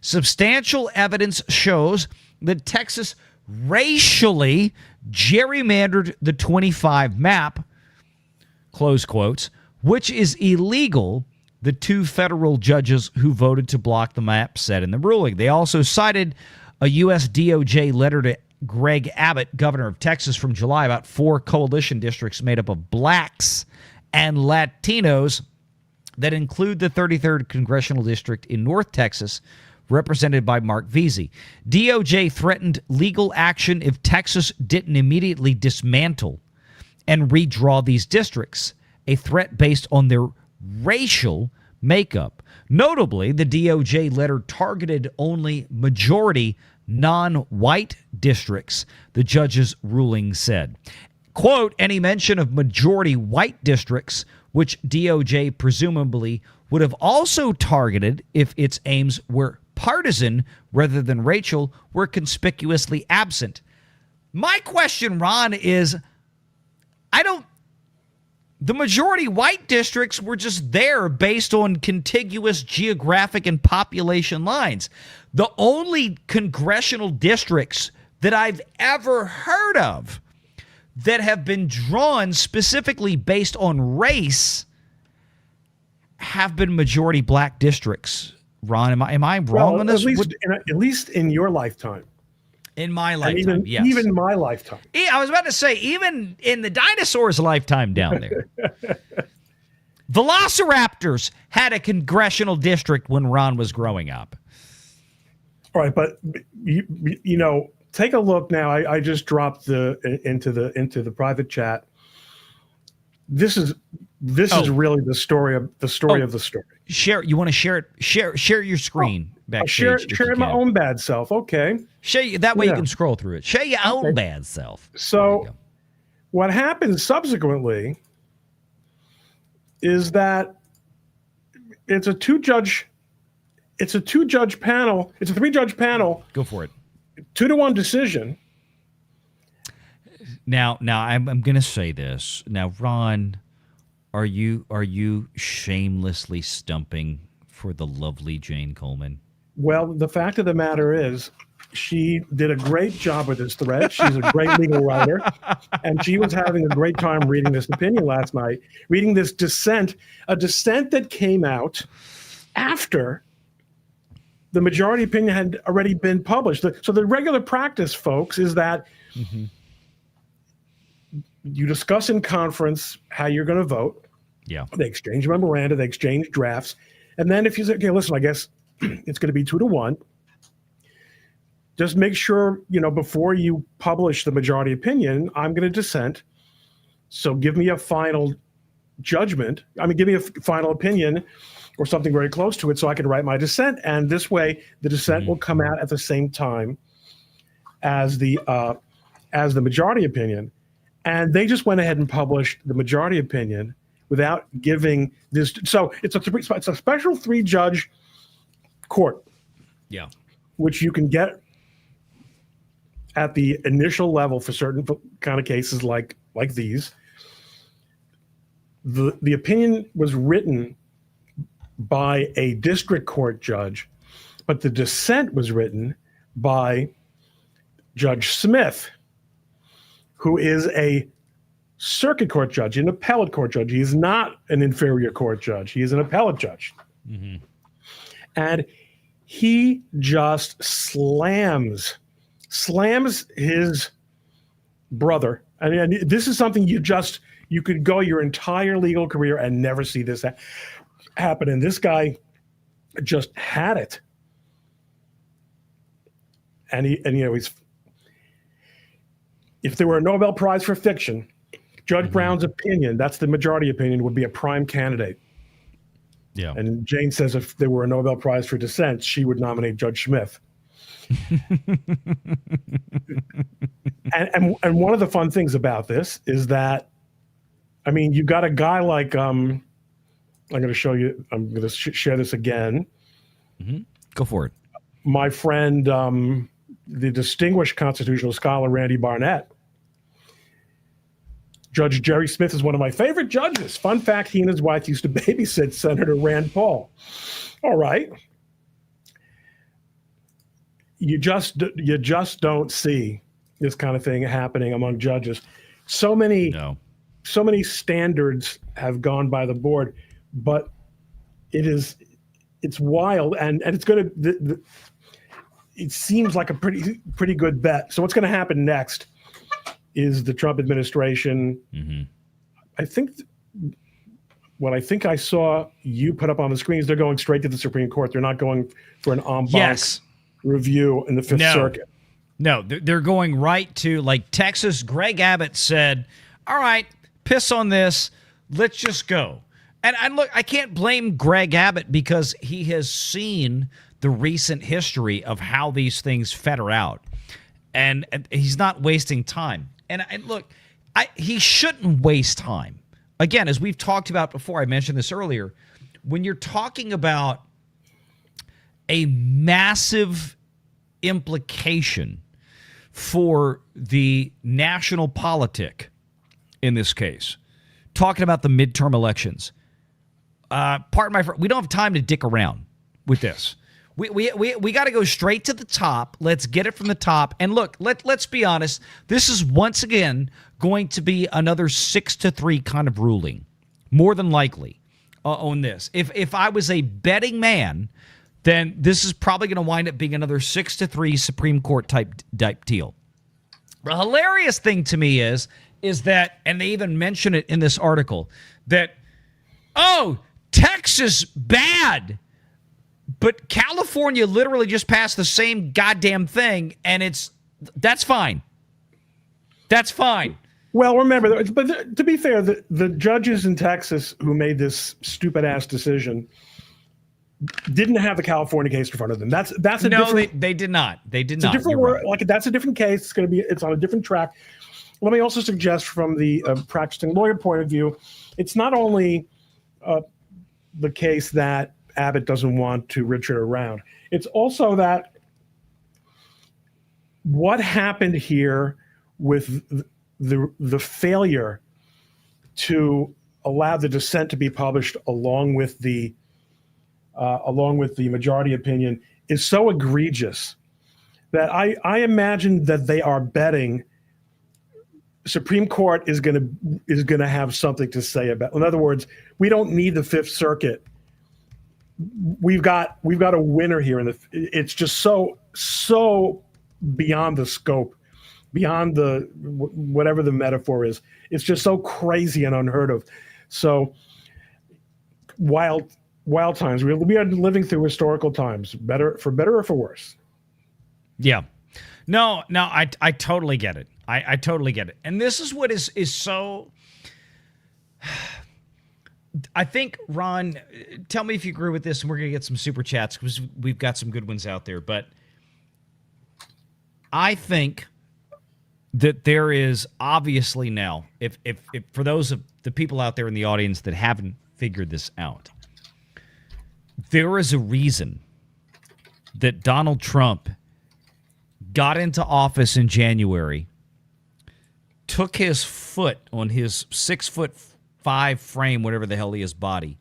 Substantial evidence shows that Texas racially gerrymandered the 25 map, close quotes, which is illegal, the 2 federal judges who voted to block the map said in the ruling. They also cited a U.S. DOJ letter to Greg Abbott, governor of Texas, from July about 4 coalition districts made up of blacks and Latinos that include the 33rd Congressional District in North Texas, represented by Mark Veazey. DOJ threatened legal action if Texas didn't immediately dismantle and redraw these districts, a threat based on their racial makeup. Notably, the DOJ letter targeted only majority non-white districts, the judge's ruling said. Quote, any mention of majority white districts, which DOJ presumably would have also targeted if its aims were partisan rather than racial, were conspicuously absent. My question, Ron, is the majority white districts were just there based on contiguous geographic and population lines. The only congressional districts that I've ever heard of that have been drawn specifically based on race have been majority black districts. Ron, am I wrong on this? At least in your lifetime. In my lifetime, yes. Even my lifetime. I was about to say, even in the dinosaurs' lifetime down there. Velociraptors had a congressional district when Ron was growing up. All right, but take a look now. I just dropped into the private chat. This is really the story of the story. Share. You want to share it? Share your screen backstage. Share my own bad self. Okay. Share that way you can scroll through it. Share your own bad self. So, what happened subsequently is that it's a 2-judge panel. It's a 3-judge panel. Go for it. 2-1 decision. Now I'm going to say this. Now, Ron, are you shamelessly stumping for the lovely Jane Coleman? Well, the fact of the matter is, she did a great job with this thread. She's a great legal writer, and she was having a great time reading this opinion last night, reading this dissent, a dissent that came out after the majority opinion had already been published. So the regular practice, folks, is that you discuss in conference how you're going to vote. Yeah. They exchange memoranda, they exchange drafts. And then if you say, okay, listen, I guess it's going to be 2-1, just make sure, before you publish the majority opinion, I'm going to dissent. So give me a final judgment. Give me a final opinion or something very close to it so I can write my dissent. And this way, the dissent will come out at the same time as the majority opinion. And they just went ahead and published the majority opinion without giving this. So it's a special 3-judge court. Yeah. Which you can get at the initial level for certain kind of cases like like these. The opinion was written by a district court judge, but the dissent was written by Judge Smith, who is a circuit court judge, an appellate court judge. He is not an inferior court judge. He is an appellate judge. Mm-hmm. And he just slams his brother. I mean, this is something you could go your entire legal career and never see this happen. And this guy just had it. And he's, if there were a Nobel Prize for fiction, Judge Brown's opinion, that's the majority opinion, would be a prime candidate. Yeah. And Jane says if there were a Nobel Prize for dissent, she would nominate Judge Smith. and one of the fun things about this is that, I mean, you got a guy like, I'm going to show you, I'm going to share this again. Mm-hmm. Go for it. My friend, the distinguished constitutional scholar, Randy Barnett. Judge Jerry Smith is one of my favorite judges. Fun fact, he and his wife used to babysit Senator Rand Paul. All right. You just don't see this kind of thing happening among judges. So many standards have gone by the board, but it's wild, and it's going to. It seems like a pretty good bet. So what's going to happen next is the Trump administration. Mm-hmm. I think what I think I saw you put up on the screen is they're going straight to the Supreme Court. They're not going for an en banc review in the Fifth Circuit. No, they're going right to, like Texas. Greg Abbott said, all right, piss on this. Let's just go. And look, I can't blame Greg Abbott because he has seen the recent history of how these things fetter out. And he's not wasting time. And look, he shouldn't waste time. Again, as we've talked about before, I mentioned this earlier, when you're talking about a massive implication for the national politic, in this case, talking about the midterm elections, pardon my we don't have time to dick around with this. We got to go straight to the top. Let's get it from the top. And look, let's be honest. This is once again going to be another 6-3 kind of ruling, more than likely, on this. If I was a betting man, then this is probably going to wind up being another 6-3 Supreme Court type deal. The hilarious thing to me is that, and they even mention it in this article, that, oh, Texas bad. But California literally just passed the same goddamn thing, and that's fine. That's fine. Well, remember, but to be fair, the judges in Texas who made this stupid-ass decision didn't have the California case in front of them. That's a different. They did not. They did not. Different word. Right. Like that's a different case. It's on a different track. Let me also suggest, from the practicing lawyer point of view, it's not only the case that Abbott doesn't want to Richard around. It's also that what happened here with the failure to allow the dissent to be published along with the majority opinion is so egregious that I imagine that they are betting Supreme Court is going to have something to say about. In other words, we don't need the Fifth Circuit. We've got a winner here, and it's just so beyond the scope, beyond the whatever the metaphor is. It's just so crazy and unheard of. So wild times. We are living through historical times, for better or for worse. Yeah. No, I totally get it. I totally get it. And this is what is so. I think, Ron, tell me if you agree with this, and we're going to get some super chats because we've got some good ones out there. But I think that there is obviously now, if for those of the people out there in the audience that haven't figured this out, there is a reason that Donald Trump got into office in January took his foot on his 6'5" frame, whatever the hell he is, body,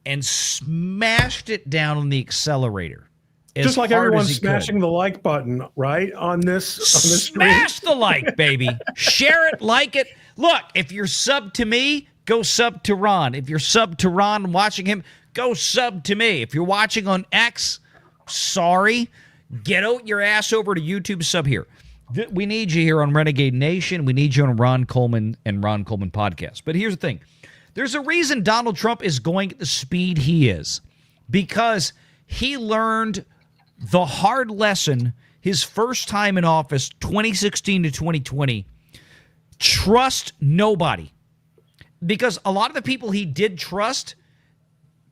and smashed it down on the accelerator. Just like everyone's smashing the like button, right? On this Smash the like, baby. Share it, like it. Look, if you're sub to me, go sub to Ron. If you're sub to Ron and watching him, go sub to me. If you're watching on X, sorry, get out your ass over to YouTube, sub here. We need you here on Renegade Nation. We need you on Ron Coleman and Ron Coleman podcast. But here's the thing. There's a reason Donald Trump is going at the speed he is, because he learned the hard lesson his first time in office, 2016 to 2020. Trust nobody. Because a lot of the people he did trust,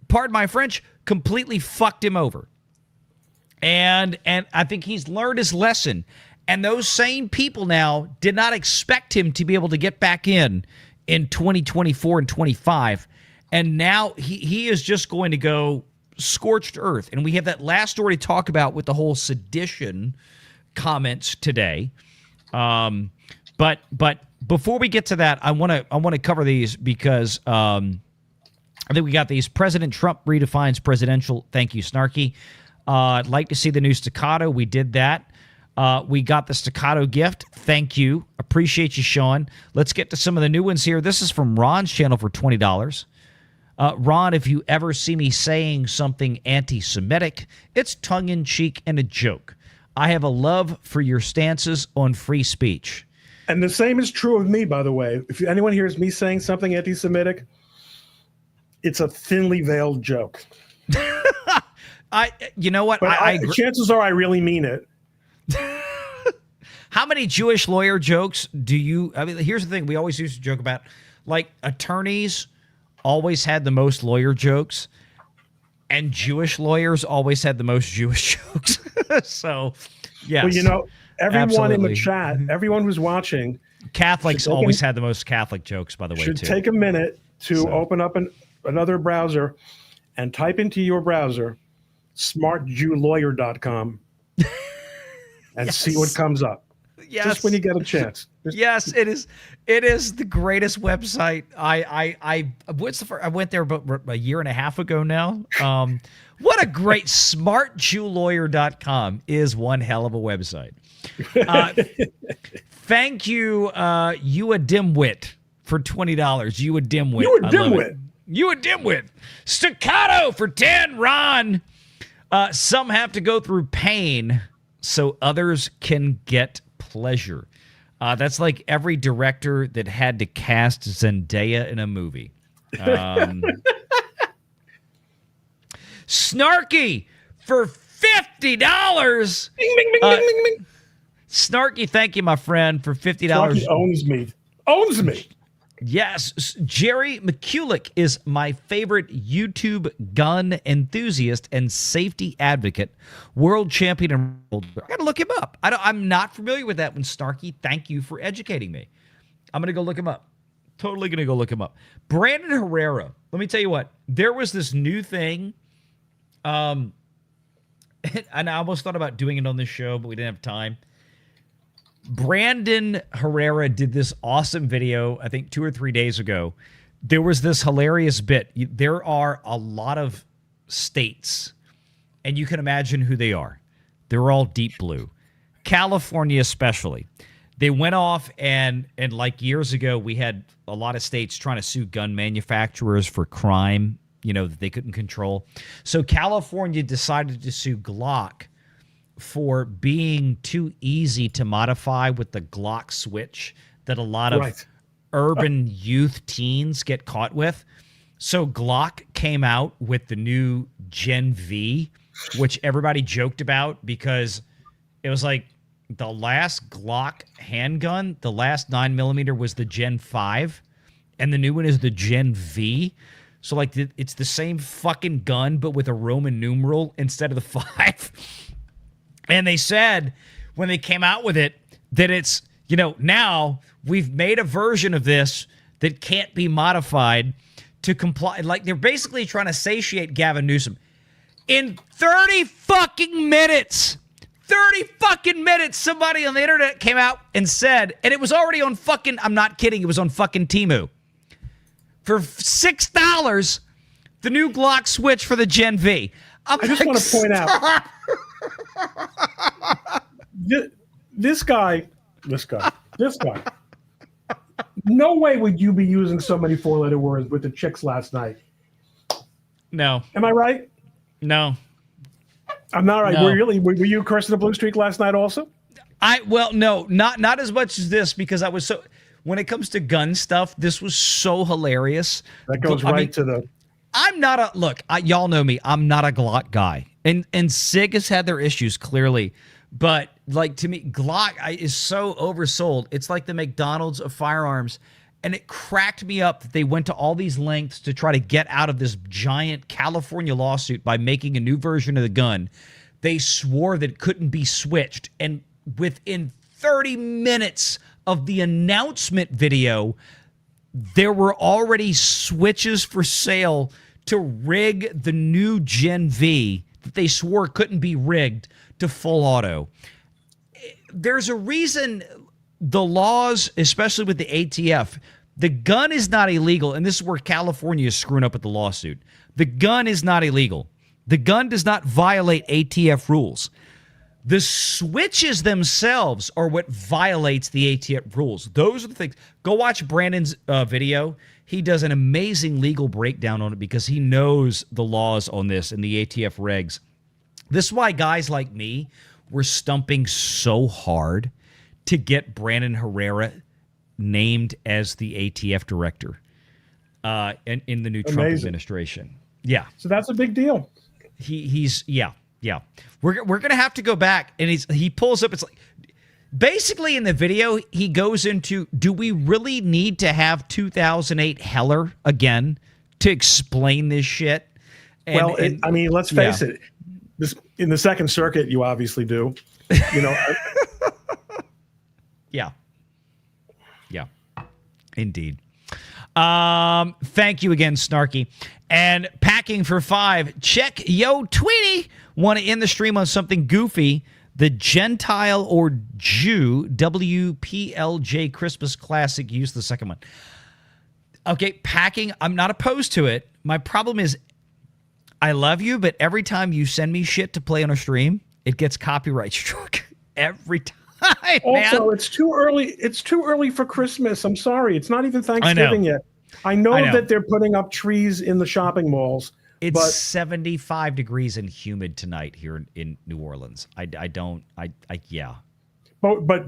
pardon my French, completely fucked him over. And I think he's learned his lesson. And those same people now did not expect him to be able to get back in 2024 and 25. And now he is just going to go scorched earth. And we have that last story to talk about with the whole sedition comments today. But before we get to that, I want to cover these because I think we got these. President Trump redefines presidential. Thank you, Snarky. I'd like to see the new staccato. We did that. We got the staccato gift. Thank you. Appreciate you, Sean. Let's get to some of the new ones here. This is from Ron's channel for $20. Ron, if you ever see me saying something anti-Semitic, it's tongue-in-cheek and a joke. I have a love for your stances on free speech. And the same is true of me, by the way. If anyone hears me saying something anti-Semitic, it's a thinly veiled joke. You know what? But chances are I really mean it. How many Jewish lawyer jokes do you... I mean, here's the thing. We always used to joke about, like, attorneys always had the most lawyer jokes, and Jewish lawyers always had the most Jewish jokes. So, yes. Well, you know, everyone absolutely. in the chat, everyone who's watching... Catholics always had the most Catholic jokes, by the way, should too. Take a minute to open up another browser and type into your browser smartjewlawyer.com and see what comes up. Yes. Just when you get a chance. Yes, it is. It is the greatest website. I went there about a year and a half ago now. What a great smartjewlawyer.com is one hell of a website. Thank you, you a dimwit, for $20. You a dimwit. You a dimwit. You a dimwit. Staccato for 10, Ron. Some have to go through pain so others can get pleasure. That's like every director that had to cast Zendaya in a movie. Snarky for $50. Bing, bing, bing, bing, bing. Snarky, thank you, my friend, for $50. Snarky owns me. Owns me. Yes, Jerry McCulloch is my favorite YouTube gun enthusiast and safety advocate, world champion. I got to look him up. I'm not familiar with that one, Snarky. Thank you for educating me. I'm going to go look him up. Totally going to go look him up. Brandon Herrera. Let me tell you what. There was this new thing, and I almost thought about doing it on this show, but we didn't have time. Brandon Herrera did this awesome video, I think 2 or 3 days ago. There was this hilarious bit. There are a lot of states, and you can imagine who they are. They're all deep blue. California especially. They went off and like years ago, we had a lot of states trying to sue gun manufacturers for crime, that they couldn't control. So California decided to sue Glock for being too easy to modify with the Glock switch that a lot of urban youth teens get caught with. So Glock came out with the new Gen V, which everybody joked about because it was like the last Glock handgun, the last 9mm was the Gen 5, and the new one is the Gen V. So like it's the same fucking gun, but with a Roman numeral instead of the 5. And they said when they came out with it that it's, now we've made a version of this that can't be modified to comply. Like they're basically trying to satiate Gavin Newsom. In 30 fucking minutes, 30 fucking minutes, somebody on the internet came out and said, and it was already on fucking, I'm not kidding, it was on fucking Temu. For $6, the new Glock switch for the Gen V. I just want to point out, this guy, no way would you be using so many 4-letter words with the chicks last night. No. Am I right? No. I'm not right. No. Were you cursing the blue streak last night also? No, not as much as this, because I was so, when it comes to gun stuff, this was so hilarious. That goes to the. I'm not y'all know me. I'm not a Glock guy. And SIG has had their issues, clearly. But, like, to me, Glock is so oversold. It's like the McDonald's of firearms. And it cracked me up that they went to all these lengths to try to get out of this giant California lawsuit by making a new version of the gun. They swore that it couldn't be switched. And within 30 minutes of the announcement video, there were already switches for sale to rig the new Gen V that they swore couldn't be rigged to full auto. There's a reason the laws, especially with the ATF, the gun is not illegal, and this is where California is screwing up with the lawsuit. The gun is not illegal. The gun does not violate ATF rules. The switches themselves are what violates the ATF rules. Those are the things. Go watch Brandon's video. He does an amazing legal breakdown on it because he knows the laws on this and the ATF regs. This is why guys like me were stumping so hard to get Brandon Herrera named as the ATF director in the new Trump administration. Yeah. So that's a big deal. He's We're gonna have to go back, and he pulls up. It's like basically in the video he goes into, do we really need to have 2008 Heller again to explain this shit? And, I mean, let's face it. This in the Second Circuit, you obviously do. You know. Yeah. Indeed. Thank you again, Snarky. And packing for 5. Check Yo Tweety. Want to end the stream on something goofy? The Gentile or Jew WPLJ Christmas Classic. Use the second one. Okay, packing. I'm not opposed to it. My problem is, I love you, but every time you send me shit to play on a stream, it gets copyright struck every time. Also, it's too early. It's too early for Christmas. I'm sorry. It's not even Thanksgiving yet. I know that they're putting up trees in the shopping malls. It's 75 degrees and humid tonight here in New Orleans. Yeah. But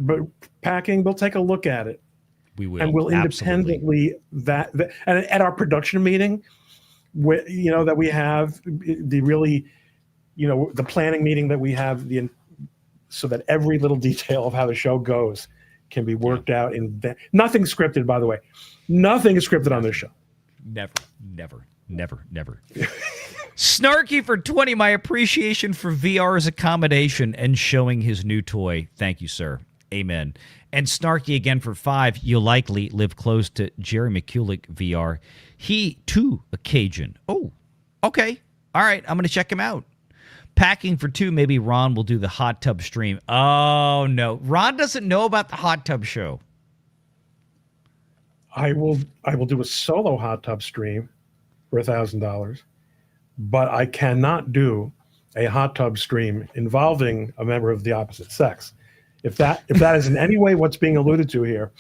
packing, we'll take a look at it. We will. And we'll independently and at our production meeting, that we have the really, the planning meeting that we have so that every little detail of how the show goes can be worked out nothing scripted, by the way. Nothing is scripted on this show. Never. Snarky for 20. My appreciation for VR's accommodation and showing his new toy. Thank you, sir. Amen. And Snarky again for 5. You'll likely live close to Jerry McCulloch VR. He, too, a Cajun. Oh, okay. All right. I'm going to check him out. Packing for 2. Maybe Ron will do the hot tub stream. Oh, no. Ron doesn't know about the hot tub show. I will do a solo hot tub stream for $1,000, but I cannot do a hot tub stream involving a member of the opposite sex. If that is in any way what's being alluded to here,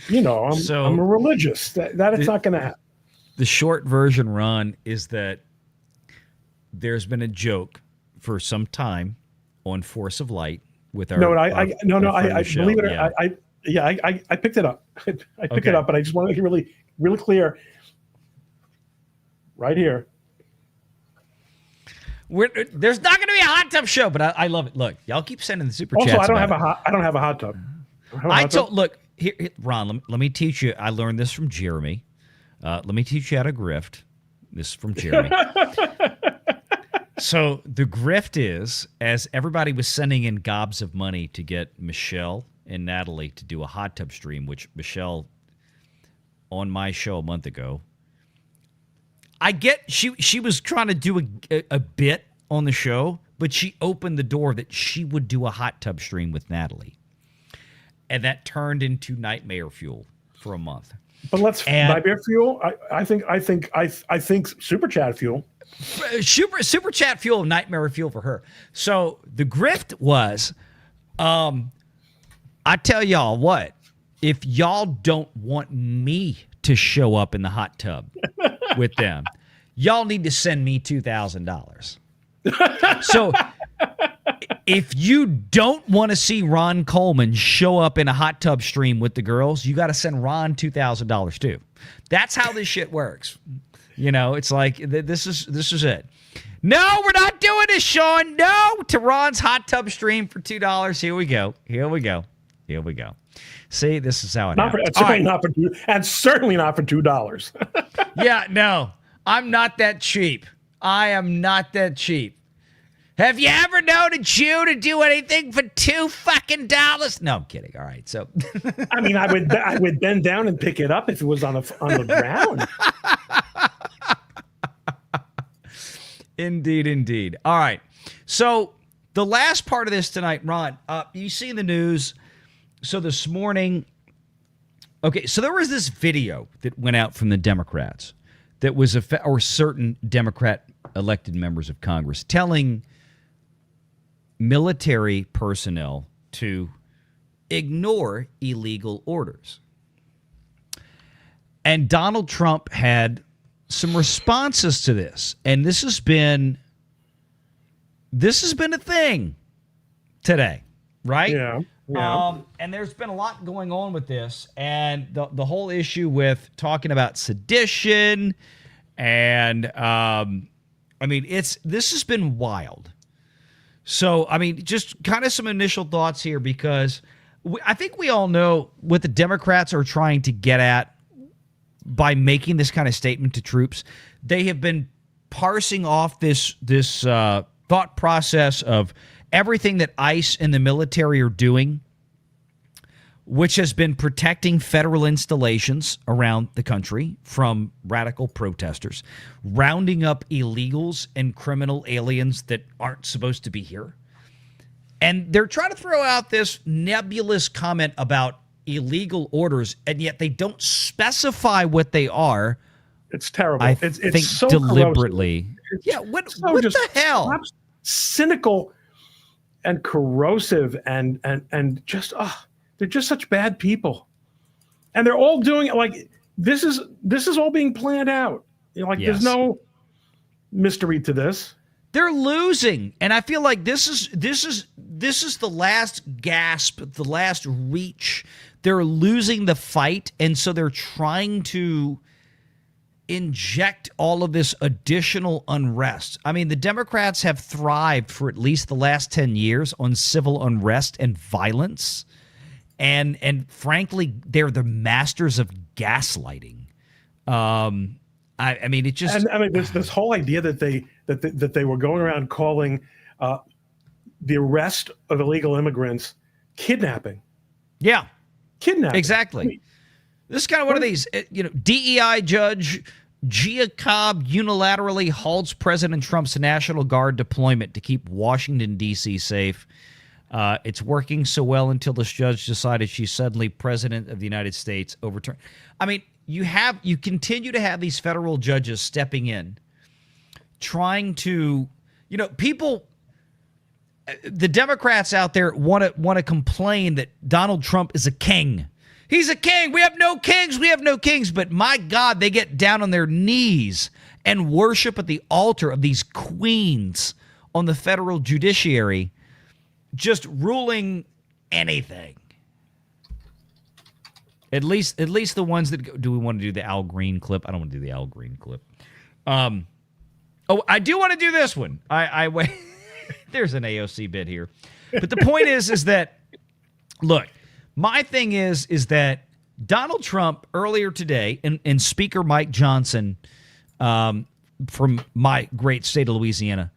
I'm a religious. That it's not going to happen. The short version, Ron, is that there's been a joke for some time on Force of Light with our I believe it. Yeah. I picked it up. I picked it up, but I just want to make it really, really clear. Right here. There's not going to be a hot tub show, but I love it. Look, y'all keep sending the super chats. Also, I don't have a hot tub. Look here, Ron. Let me teach you. I learned this from Jeremy. Let me teach you how to grift. This is from Jeremy. So the grift is, as everybody was sending in gobs of money to get Michelle and Natalie to do a hot tub stream, which Michelle on my show a month ago. I get she was trying to do a bit on the show, but she opened the door that she would do a hot tub stream with Natalie. And that turned into nightmare fuel for a month. But nightmare fuel. I think super chat fuel. Super chat fuel, nightmare fuel for her. So the grift was, I tell y'all what, if y'all don't want me to show up in the hot tub with them, y'all need to send me $2,000. So if you don't want to see Ron Coleman show up in a hot tub stream with the girls, you got to send Ron $2,000 too. That's how this shit works. You know, it's like this is it. No, we're not doing this, Sean. No, to Ron's hot tub stream for $2. Here we go. See, this is how it happens. And certainly not for $2. Yeah, no, I'm not that cheap. I am not that cheap. Have you ever known a Jew to do anything for $2? No, I'm kidding. All right, so I mean, I would bend down and pick it up if it was on the ground. Indeed. All right, so the last part of this tonight, Ron, you see in the news. So this morning, okay, so there was this video that went out from the Democrats that was or certain Democrat elected members of Congress telling military personnel to ignore illegal orders. And Donald Trump had some responses to this. And this has been a thing today, right? Yeah. And there's been a lot going on with this, and the whole issue with talking about sedition, and I mean, this has been wild. So, I mean, just kind of some initial thoughts here, because I think we all know what the Democrats are trying to get at by making this kind of statement to troops. They have been parsing off this thought process of everything that ICE and the military are doing, which has been protecting federal installations around the country from radical protesters, rounding up illegals and criminal aliens that aren't supposed to be here. And they're trying to throw out this nebulous comment about illegal orders, and yet they don't specify what they are. It's terrible. I think so deliberately. What the hell? Cynical and corrosive and just they're just such bad people, and they're all doing it like this is all being planned out. You know, like There's no mystery to this. They're losing, and I feel like this is the last gasp, the last reach. They're losing the fight, and so they're trying to inject all of this additional unrest. I mean, the Democrats have thrived for at least the last 10 years on civil unrest and violence. And frankly, they're the masters of gaslighting. I mean, it just. And I mean, this whole idea that they were going around calling the arrest of illegal immigrants kidnapping. Yeah, kidnapping. Exactly. I mean, this is kind of one of these, DEI judge Gia Cobb unilaterally halts President Trump's National Guard deployment to keep Washington, D.C. safe. It's working so well until this judge decided she's suddenly president of the United States. Overturned. I mean, you continue to have these federal judges stepping in, trying to, people, the Democrats out there want to complain that Donald Trump is a king. He's a king. We have no kings. We have no kings. But my God, they get down on their knees and worship at the altar of these queens on the federal judiciary, just ruling anything. At least the ones that go, do we want to do the Al Green clip? I don't want to do the Al Green clip. I do want to do this one. I wait. There's an AOC bit here. But the point is that, look, my thing is that Donald Trump earlier today, and Speaker Mike Johnson from my great state of Louisiana,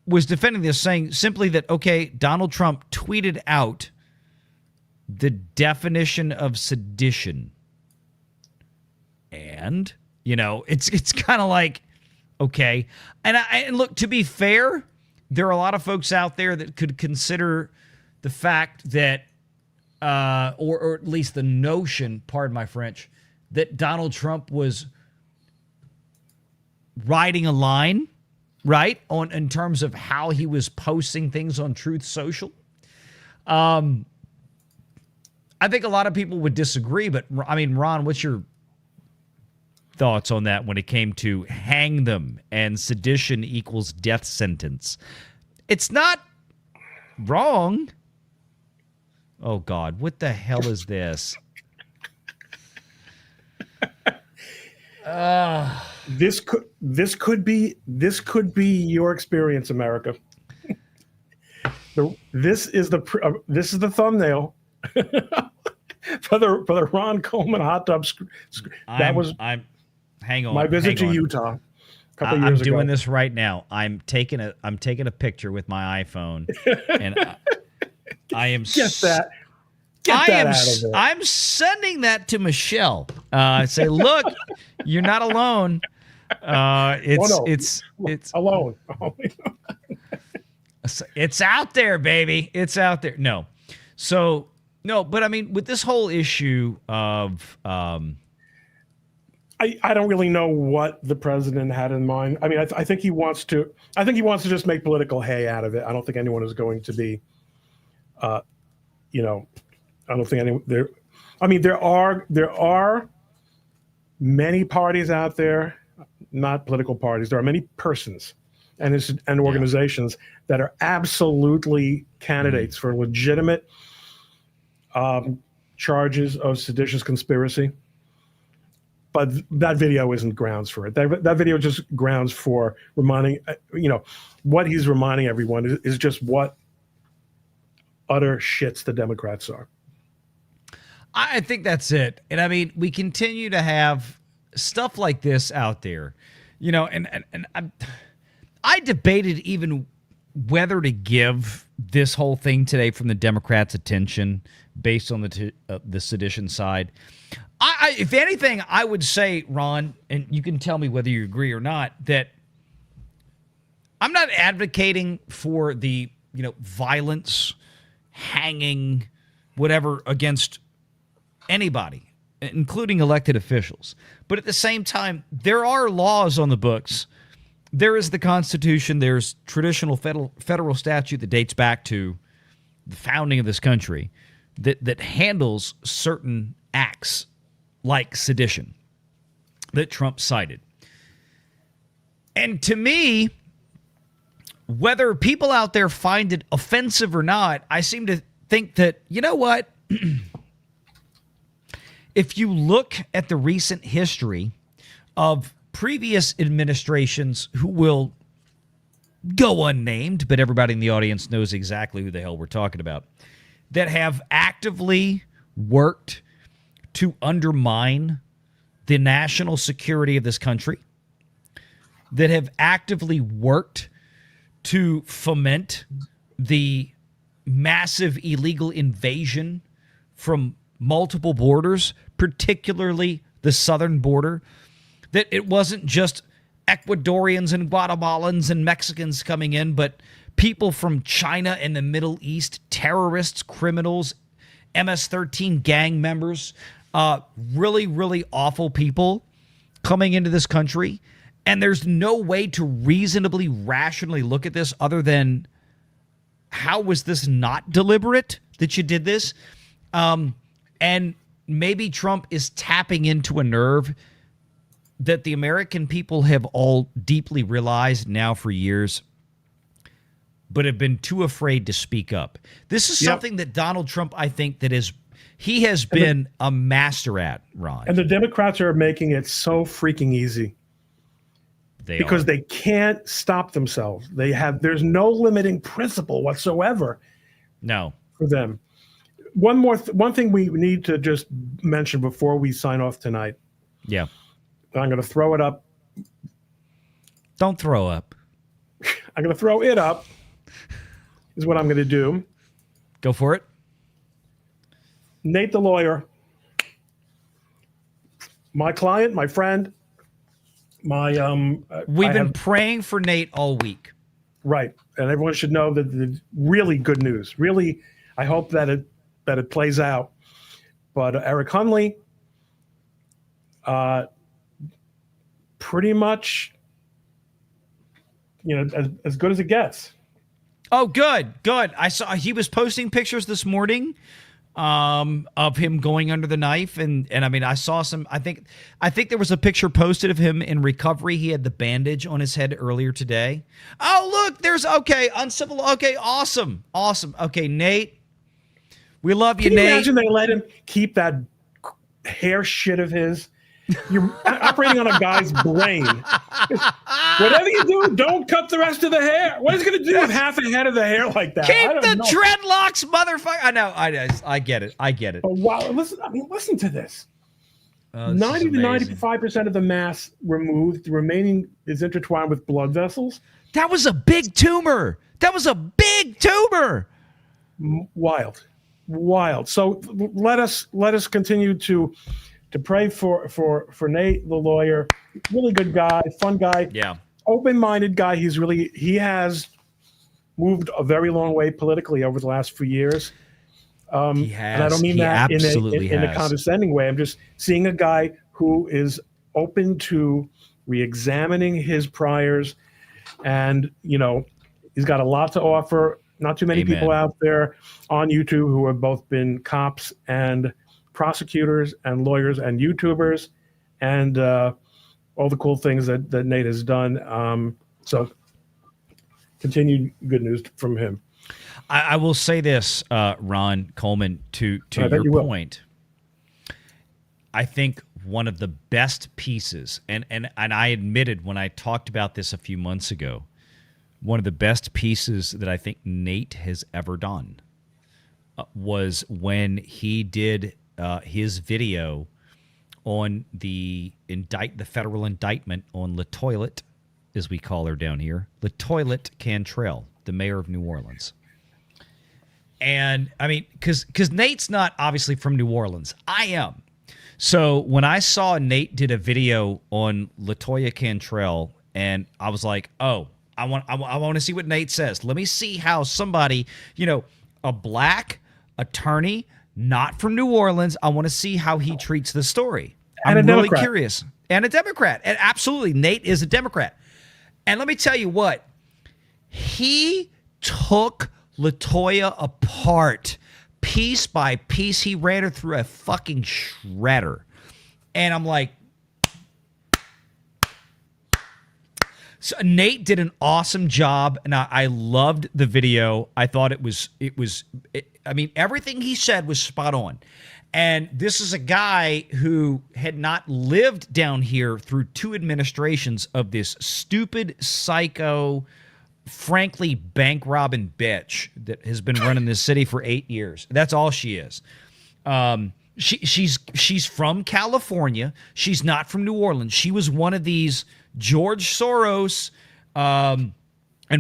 was defending this, saying simply that, okay, Donald Trump tweeted out the definition of sedition. And, it's kind of like, Okay. And look, to be fair, there are a lot of folks out there that could consider the fact that, or at least the notion, pardon my French, that Donald Trump was riding a line, right, in terms of how he was posting things on Truth Social. I think a lot of people would disagree, but I mean, Ron, what's your thoughts on that when it came to hang them and sedition equals death sentence? It's not wrong. Oh God, what the hell is this? This could be your experience, America. This is the thumbnail for the Ron Coleman hot tub. Hang on. My visit to Utah a couple years ago. I'm doing this right now. I'm taking a picture with my iPhone, and I am Get that out of there. I'm sending that to Michelle. Say, look, you're not alone. It's alone. It's out there, baby. It's out there. No, but I mean, with this whole issue of, I don't really know what the president had in mind. I mean, I think he wants to. I think he wants to just make political hay out of it. I don't think anyone is going to be, I don't think anyone there. I mean, there are many parties out there, not political parties. There are many persons and organizations that are absolutely candidates for legitimate charges of seditious conspiracy. But that video isn't grounds for it. That video is just grounds for reminding, what he's reminding everyone is just what utter shits the Democrats are. I think that's it. And I mean, we continue to have stuff like this out there, and I debated even whether to give this whole thing today from the Democrats' attention based on the sedition side. If anything, I would say, Ron, and you can tell me whether you agree or not, that I'm not advocating for the, violence, hanging, whatever, against anybody, including elected officials. But at the same time, there are laws on the books. There is the Constitution. There's traditional federal statute that dates back to the founding of this country that handles certain acts like sedition that Trump cited. And to me, whether people out there find it offensive or not, I seem to think that, you know what? If you look at the recent history of previous administrations who will go unnamed, but everybody in the audience knows exactly who the hell we're talking about, that have actively worked to undermine the national security of this country, that have actively worked to foment the massive illegal invasion from multiple borders, particularly the southern border, that it wasn't just Ecuadorians and Guatemalans and Mexicans coming in, but people from China and the Middle East, terrorists, criminals, MS-13 gang members, really, really awful people coming into this country. And there's no way to reasonably, rationally look at this other than, how was this not deliberate that you did this? And maybe Trump is tapping into a nerve that the American people have all deeply realized now for years, but have been too afraid to speak up. This is something that Donald Trump, I think, he has been a master at, Ron. And the Democrats are making it so freaking easy. Because they can't stop themselves. There's no limiting principle whatsoever. No. For them. One thing we need to just mention before we sign off tonight. Yeah. I'm going to throw it up. Don't throw up. I'm going to throw it up. Is what I'm going to do. Go for it. Nate the lawyer, my client, my friend, My We've been praying for Nate all week. right, and everyone should know that the really good news. Really, I hope that it plays out. But Eric Hunley, pretty much, as good as it gets. Oh, good. I saw he was posting pictures this morning of him going under the knife, and I mean, I saw some. I think there was a picture posted of him in recovery. He had the bandage on his head earlier today. Oh, look, there's uncivil. Okay, awesome. Okay, Nate, we love you, Can you Nate. imagine they let him keep that hair shit of his? You're operating on a guy's brain. Whatever you do, don't cut the rest of the hair. What is it going to do with half a head of the hair like that? Keep the dreadlocks, motherfucker. I know. I get it. But wow, listen to this. 90 to 95% of the mass removed. The remaining is intertwined with blood vessels. That was a big tumor. Wild. So let us continue to pray for Nate, the lawyer. Really good guy, fun guy. Yeah. Open-minded guy. He has moved a very long way politically over the last few years. He has. And I don't mean that in a has. condescending way. I'm just seeing a guy who is open to re-examining his priors, and he's got a lot to offer. Not too many people out there on YouTube who have both been cops and prosecutors and lawyers and YouTubers, and all the cool things that Nate has done. So continued good news from him. I will say this, Ron Coleman, to your point. I think one of the best pieces, and I admitted when I talked about this a few months ago, one of the best pieces that I think Nate has ever done was when he did his video on the federal indictment on LaToilette, as we call her down here, LaToilette Cantrell, the mayor of New Orleans. And I mean, because Nate's not obviously from New Orleans. I am. So when I saw Nate did a video on LaToya Cantrell, and I was like, oh, I want to see what Nate says. Let me see how somebody, a black attorney, not from New Orleans, I want to see how he treats the story. And I'm really Democrat. curious. And a Democrat. And absolutely, Nate is a Democrat. And let me tell you what, he took LaToya apart piece by piece. He ran her through a fucking shredder. And I'm like, so Nate did an awesome job, and I loved the video. I thought I mean, everything he said was spot on. And this is a guy who had not lived down here through 2 administrations of this stupid, psycho, frankly, bank robbing bitch that has been running this city for 8 years. That's all she is. She's from California. She's not from New Orleans. She was one of these George Soros and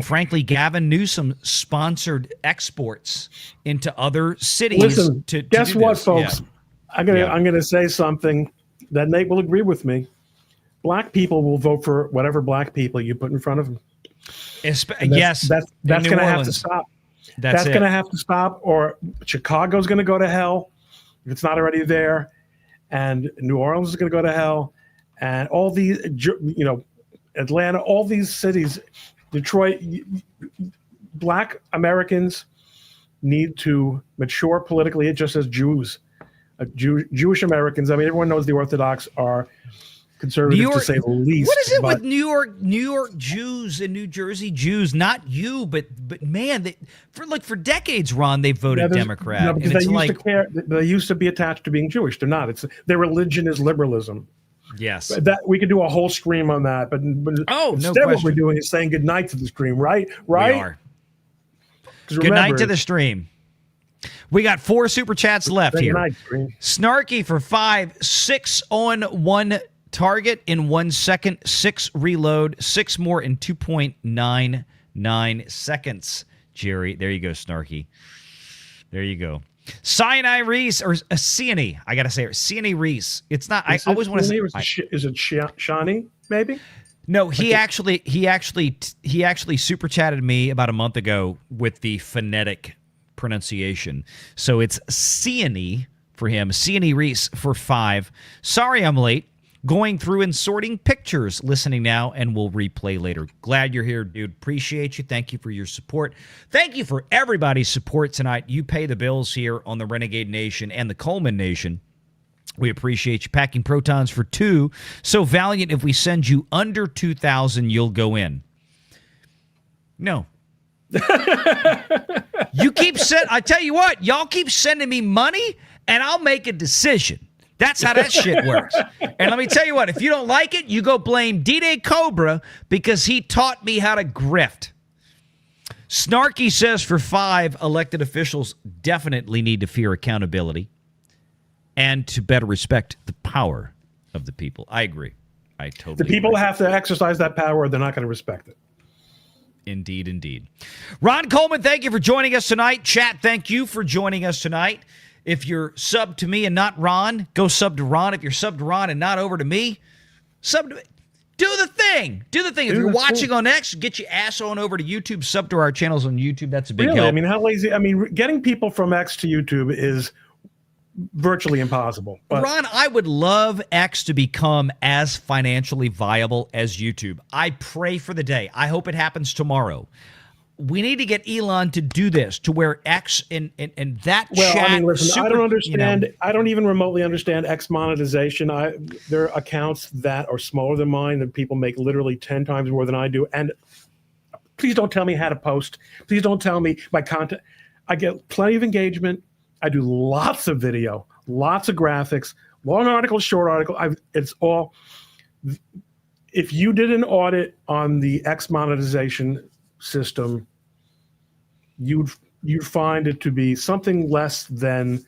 frankly Gavin Newsom sponsored exports into other cities. Listen, guess what, folks? Yeah. I'm gonna say something that Nate will agree with me. Black people will vote for whatever black people you put in front of them. Yes, that's going to have to stop. That's going to have to stop, or Chicago's going to go to hell if it's not already there, and New Orleans is going to go to hell, and all these, Atlanta, all these cities, Detroit, black Americans need to mature politically, just as Jews, Jewish Americans. I mean, everyone knows the Orthodox are conservative, to say the least. What is it with New York Jews and New Jersey Jews? Not you, but man, for decades, Ron, they voted Democrat. No, because they used to be attached to being Jewish. They're not. Their religion is liberalism. Yes, that we could do a whole stream on that. But instead, what we're doing is saying goodnight to the stream, right? Right. We are. Good night to the stream. We got 4 super chats left here. Night, Snarky for 5, 6 on 1 target in 1 second, 6 reload, 6 more in 2.99 seconds. Jerry, there you go, Snarky. There you go. Sinai Reese, or Sienny, I gotta say it. Sienny Reese. It's not. I always want to say. Is it Shani? maybe. No, he actually super chatted me about a month ago with the phonetic pronunciation. So it's Ciany for him. Ciany Reese for 5. Sorry I'm late. Going through and sorting pictures. Listening now and we'll replay later. Glad you're here, dude. Appreciate you. Thank you for your support. Thank you for everybody's support tonight. You pay the bills here on the Renegade Nation and the Coleman Nation. We appreciate you packing protons for 2. So Valiant, if we send you under 2,000, you'll go in. No. You keep I tell you what, y'all keep sending me money and I'll make a decision. That's how that shit works. And let me tell you what, if you don't like it, you go blame D-Day Cobra because he taught me how to grift. Snarky says for 5, elected officials definitely need to fear accountability and to better respect the power of the people. I agree. I totally The people agree. have to exercise that power or they're not going to respect it. Indeed, indeed. Ron Coleman, thank you for joining us tonight. Chat, thank you for joining us tonight. If you're subbed to me and not Ron, go sub to Ron. If you're subbed to Ron and not over to me, sub to me. Do the thing. Do the thing. If you're watching on X, get your ass on over to YouTube. Sub to our channels on YouTube. That's a big help. I mean, how lazy? I mean, getting people from X to YouTube is virtually impossible. But Ron, I would love X to become as financially viable as YouTube. I pray for the day. I hope it happens tomorrow. We need to get Elon to do this, to where X and that chat. I mean, listen, I don't understand. You know, I don't even remotely understand X monetization. There are accounts that are smaller than mine that people make literally 10 times more than I do. And please don't tell me how to post. Please don't tell me my content. I get plenty of engagement. I do lots of video, lots of graphics, long article, short article. It's all. If you did an audit on the X monetization system, you'd find it to be something less than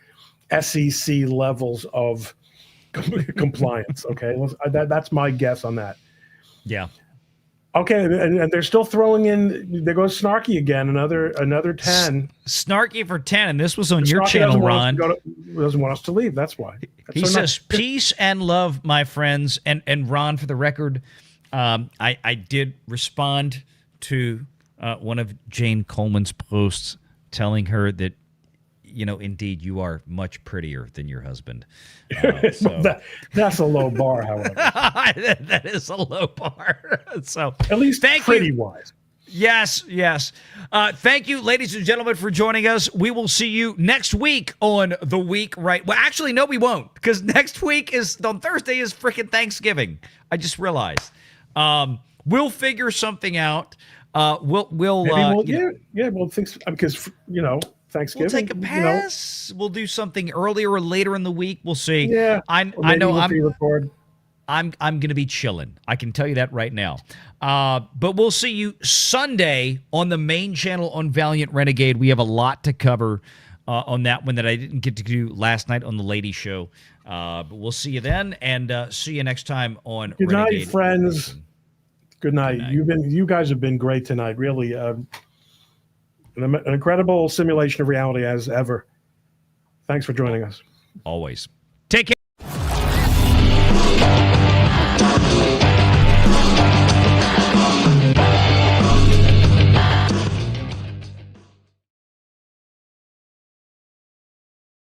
SEC levels of compliance. Okay, that's my guess on that. Yeah. Okay, and they're still throwing in. There goes Snarky again. Another 10. Snarky for 10, and this was on your Snarky channel, Ron. Doesn't want us to leave. That's why. He says, "Peace and love, my friends." And Ron, for the record, I did respond to one of Jane Coleman's posts telling her that, you know, indeed, you are much prettier than your husband. That's a low bar, however. That is a low bar. So at least thank pretty you. wise. Yes. Thank you, ladies and gentlemen, for joining us. We will see you next week on The Week Right. Well, actually, no, we won't, because next week on Thursday is freaking Thanksgiving. I just realized. We'll figure something out. We'll things because Thanksgiving. We'll take a pass. We'll do something earlier or later in the week. We'll see. Yeah, I know I'm going to be chilling. I can tell you that right now. But we'll see you Sunday on the main channel on Valliant Renegade. We have a lot to cover on that one that I didn't get to do last night on the Lady Show. But we'll see you then, and see you next time on Good Renegade. night, friends. Good night. You guys have been great tonight. Really, an incredible simulation of reality as ever. Thanks for joining us. Always. Take care.